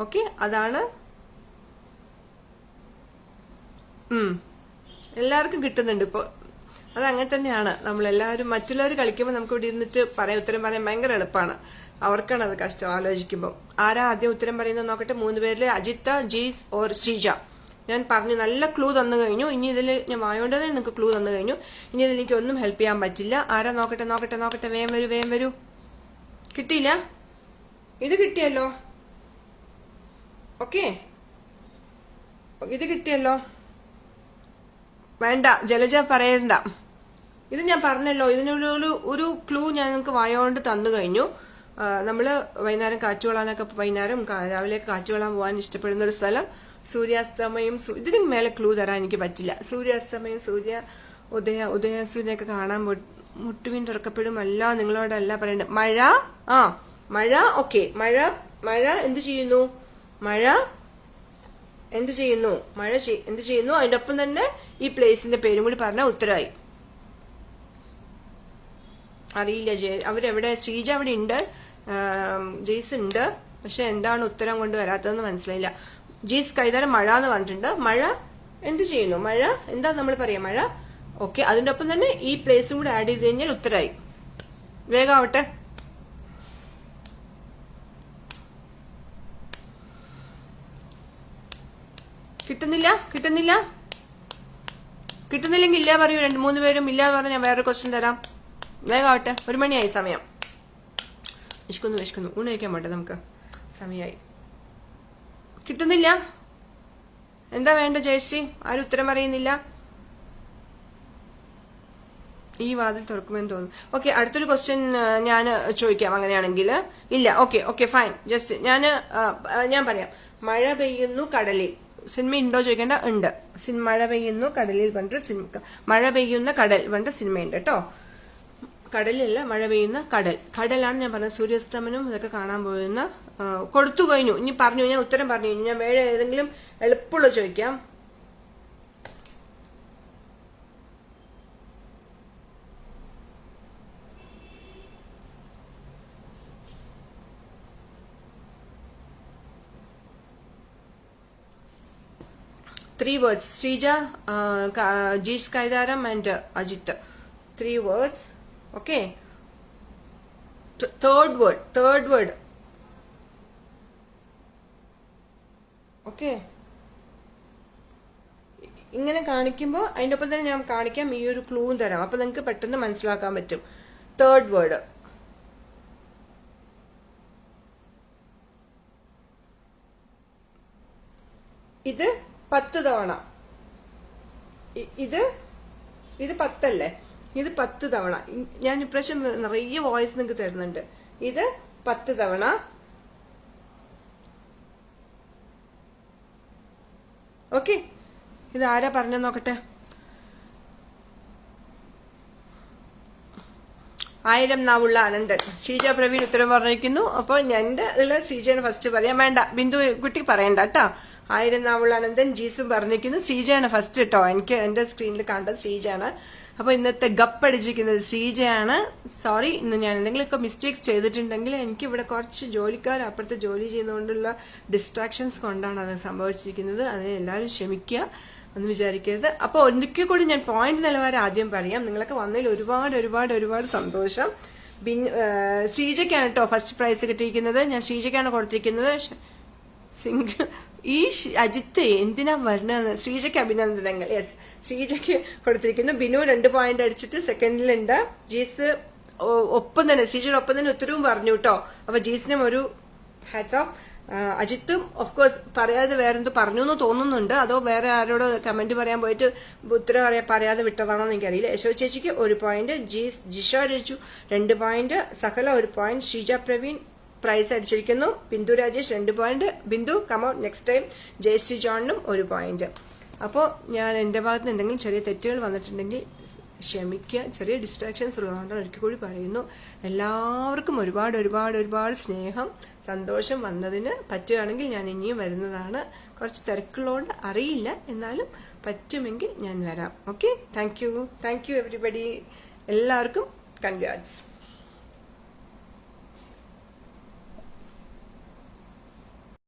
ഓക്കെ, അതാണ്. എല്ലാവർക്കും കിട്ടുന്നുണ്ട് ഇപ്പോൾ. അതങ്ങനെ തന്നെയാണ്. നമ്മളെല്ലാവരും മറ്റുള്ളവർ കളിക്കുമ്പോൾ നമുക്ക് ഇവിടെ ഇരുന്നിട്ട് ഉത്തരം പറയാൻ ഭയങ്കര എളുപ്പമാണ്. അവർക്കാണ് അത് കഷ്ടം ആലോചിക്കുമ്പോൾ. ആരാ ആദ്യം ഉത്തരം പറയുന്നത് നോക്കട്ടെ. 3 പേരിൽ അജിത്ത, ജീസ് ഓർ ശ്രീജ. ഞാൻ പറഞ്ഞു, നല്ല ക്ലൂ തന്നു കഴിഞ്ഞു. ഇനി ഇതിൽ ഞാൻ വായോണ്ട് തന്നെ നിങ്ങൾക്ക് ക്ലൂ തന്നു കഴിഞ്ഞു. ഇനി ഇതിൽ എനിക്ക് ഒന്നും ഹെൽപ്പ് ചെയ്യാൻ പറ്റില്ല. ആരാ നോക്കട്ടെ. വേഗം വരൂ. കിട്ടിയില്ല? ഇത് കിട്ടിയല്ലോ. ഓക്കെ, ഇത് കിട്ടിയല്ലോ. വേണ്ട, ജലജ പറയണ്ട. ഇത് ഞാൻ പറഞ്ഞല്ലോ. ഇതിനൊരു ക്ലൂ ഞാൻ നിങ്ങൾക്ക് വായോണ്ട് തന്നു കഴിഞ്ഞു. നമ്മള് വൈകുന്നേരം കാറ്റുകൊള്ളാനൊക്കെ, വൈകുന്നേരം രാവിലെ കാറ്റുകൊള്ളാൻ പോകാൻ ഇഷ്ടപ്പെടുന്ന ഒരു സ്ഥലം. സൂര്യാസ്തമയം, ഇതിന് മേലെ ക്ലൂ തരാൻ എനിക്ക് പറ്റില്ല. സൂര്യാസ്തമയം, ഉദയസൂര്യനൊക്കെ കാണാൻ മുട്ടുവീണ്ട് ഉറക്കപ്പെടും. അല്ല, നിങ്ങളോടല്ല പറയണ്ടത്. മഴ. ഓക്കെ, മഴ എന്ത് ചെയ്യുന്നു? മഴ എന്ത് ചെയ്യുന്നു? അതിന്റെ ഒപ്പം തന്നെ ഈ പ്ലേസിന്റെ പേരും കൂടി പറഞ്ഞാൽ ഉത്തരമായി. അറിയില്ല. അവരെവിടെ? ശ്രീജ അവിടെ ഉണ്ട്, ജെയ്സ് ഉണ്ട്. പക്ഷെ എന്താണ് ഉത്തരം കൊണ്ട് വരാത്തതെന്ന് മനസ്സിലായില്ല. ജീസ് കൈതാരം മഴ എന്ന് പറഞ്ഞിട്ടുണ്ട്. മഴ എന്ത് ചെയ്യുന്നു? മഴ എന്താ നമ്മൾ പറയാ? മഴ. ഓക്കെ, അതിന്റെ ഒപ്പം തന്നെ ഈ പ്ലേസും കൂടി ആഡ് ചെയ്ത് കഴിഞ്ഞാൽ ഉത്തരമായി. വേഗം ആവട്ടെ. കിട്ടുന്നില്ലെങ്കിൽ ഇല്ല പറയൂ. 2-3 പേരും ഇല്ല പറഞ്ഞാൽ ഞാൻ വേറെ ക്വസ്റ്റ്യൻ തരാം. വേഗം ആവട്ടെ. 1 മണിയായി സമയം. വിശക്കുന്നു. ഊണ് കഴിക്കാൻ പോട്ടെ നമുക്ക്. സമയമായി. കിട്ടുന്നില്ല? എന്താ വേണ്ട ജയശ്രീ? ആരും ഉത്തരം അറിയുന്നില്ല. ഈ വാതിൽ തുറക്കുമെന്ന് തോന്നുന്നു. ഓക്കെ, അടുത്തൊരു ക്വസ്റ്റ്യൻ ഞാൻ ചോദിക്കാം അങ്ങനെയാണെങ്കിൽ. ഇല്ല, ഓക്കെ ഫൈൻ. ജസ്റ്റ് ഞാൻ പറയാം. മഴ പെയ്യുന്നു കടലിൽ. സിനിമ ഉണ്ടോ ചോദിക്കേണ്ട. ഉണ്ട്. മഴ പെയ്യുന്നു കടലിൽ പറഞ്ഞിട്ട് സിനിമ. മഴ പെയ്യുന്ന കടൽ പറഞ്ഞിട്ട് സിനിമയുണ്ട് കേട്ടോ. കടലല്ല, മഴ പെയ്യുന്ന കടലാണ് ഞാൻ പറഞ്ഞത്. സൂര്യാസ്തമനം ഇതൊക്കെ കാണാൻ പോകുന്ന. കൊടുത്തു കഴിഞ്ഞു. ഇനി പറഞ്ഞു, ഞാൻ ഉത്തരം പറഞ്ഞു കഴിഞ്ഞു. ഞാൻ വേറെ ഏതെങ്കിലും എളുപ്പമുള്ള ചോദിക്കാം. 3 words. Srija, Jeesh Kaidaram and Ajit. 3 words. Okay. Third word. Okay. ഇങ്ങനെ കാണിക്കുമ്പോൾ അതിൻ്റെ ഒപ്പം തന്നെ ഞാൻ കാണിക്കാം, ഈ ഒരു ക്ലൂവും തരാം. അപ്പൊ നിങ്ങൾക്ക് പെട്ടെന്ന് മനസ്സിലാക്കാൻ പറ്റും. Third word. ഇത് 10 തവണ. ഇത് 10 അല്ലേ? ഇത് 10 തവണ. ഞാൻ ഇപ്രാവശ്യം നിറയെ വോയിസ് നിങ്ങൾക്ക് തരുന്നുണ്ട്. ഇത് 10 തവണ. ഓക്കെ, ഇത് ആരാ പറഞ്ഞു നോക്കട്ടെ. 1000 നാവുള്ള അനന്തൻ. ശ്രീജ പ്രവീൺ ഉത്തരം പറഞ്ഞിരിക്കുന്നു. അപ്പൊ എന്റെ ഇതിൽ ശ്രീജയാണ് ഫസ്റ്റ് പറയാൻ. വേണ്ട, ബിന്ദു കുട്ടി പറയണ്ട കേട്ടോ. 1000 നാവുള്ള അനന്തൻ ജീസും പറഞ്ഞിരിക്കുന്നു. ശ്രീജയാണ് ഫസ്റ്റ് കേട്ടോ. എനിക്ക് എന്റെ സ്ക്രീനിൽ കണ്ടത് ശ്രീജയാണ്. അപ്പൊ ഇന്നത്തെ ഗപ്പടിച്ചിരിക്കുന്നത് ശ്രീജയാണ്. സോറി, ഇന്ന് ഞാൻ എന്തെങ്കിലുമൊക്കെ മിസ്റ്റേക്സ് ചെയ്തിട്ടുണ്ടെങ്കിൽ എനിക്ക് ഇവിടെ കുറച്ച് ജോലിക്കാർ അപ്പുറത്ത് ജോലി ചെയ്യുന്നതുകൊണ്ടുള്ള ഡിസ്ട്രാക്ഷൻസ് കൊണ്ടാണ് അത് സംഭവിച്ചിരിക്കുന്നത്. അതിനെ എല്ലാവരും ക്ഷമിക്കുക, ഒന്നും വിചാരിക്കരുത്. അപ്പൊ ഒന്നിക്കെ കൂടി ഞാൻ പോയിന്റ് നിലവാരം ആദ്യം പറയാം. നിങ്ങളൊക്കെ വന്നതിൽ ഒരുപാട് സന്തോഷം. ശ്രീജയ്ക്കാണ് കേട്ടോ ഫസ്റ്റ് പ്രൈസ് കിട്ടിയിരിക്കുന്നത്. ഞാൻ ശ്രീജയ്ക്കാണ് കൊടുത്തിരിക്കുന്നത്. സിംഗിൾ ഈ അജിത്ത് എന്തിനാ വരുന്നതെന്ന്. ശ്രീജയ്ക്ക് അഭിനന്ദനങ്ങൾ. യെസ്, ശ്രീജയ്ക്ക് കൊടുത്തിരിക്കുന്നു. ബിനു 2 പോയിന്റ് അടിച്ചിട്ട് സെക്കൻഡിലുണ്ട്. ജീസ് ഒപ്പം തന്നെ, ശ്രീജയുടെ ഒപ്പം തന്നെ ഉത്തരവും പറഞ്ഞു കേട്ടോ. അപ്പൊ ജീസിനും ഒരു ഹാറ്റ്സ് ഓഫ്. അജിത്തും ഓഫ് കോഴ്സ് പറയാതെ വേറെന്തോ പറഞ്ഞു എന്ന് തോന്നുന്നുണ്ട്. അതോ വേറെ ആരോട് കമന്റ് പറയാൻ പോയിട്ട് ഉത്തരം പറയാതെ വിട്ടതാണോ എന്ന് എനിക്കറിയില്ല. യശോ ചേച്ചിക്ക് 1 point, Jisha Raju 2 point, Sahala 1 point, Sreeja Praveen prize അടിച്ചിരിക്കുന്നു. Bindu Rajesh 2 point. Bindu come on next time. Jayashree ജോണിനും 1 പോയിന്റ്. അപ്പോൾ ഞാൻ എന്റെ ഭാഗത്ത് എന്തെങ്കിലും ചെറിയ തെറ്റുകൾ വന്നിട്ടുണ്ടെങ്കിൽ ക്ഷമിക്കുക. ചെറിയ ഡിസ്ട്രാക്ഷൻസ് ഉള്ളതുകൊണ്ടാണ് ഒരിക്കൽ കൂടി പറയുന്നു. എല്ലാവർക്കും ഒരുപാട് സ്നേഹം, സന്തോഷം. വന്നതിന് പറ്റുകയാണെങ്കിൽ ഞാൻ ഇനിയും വരുന്നതാണ്. കുറച്ച് തിരക്കുള്ളതുകൊണ്ട് അറിയില്ല, എന്നാലും പറ്റുമെങ്കിൽ ഞാൻ വരാം. Okay, thank U everybody. എല്ലാവർക്കും കൺഗ്രാറ്റ്സ്.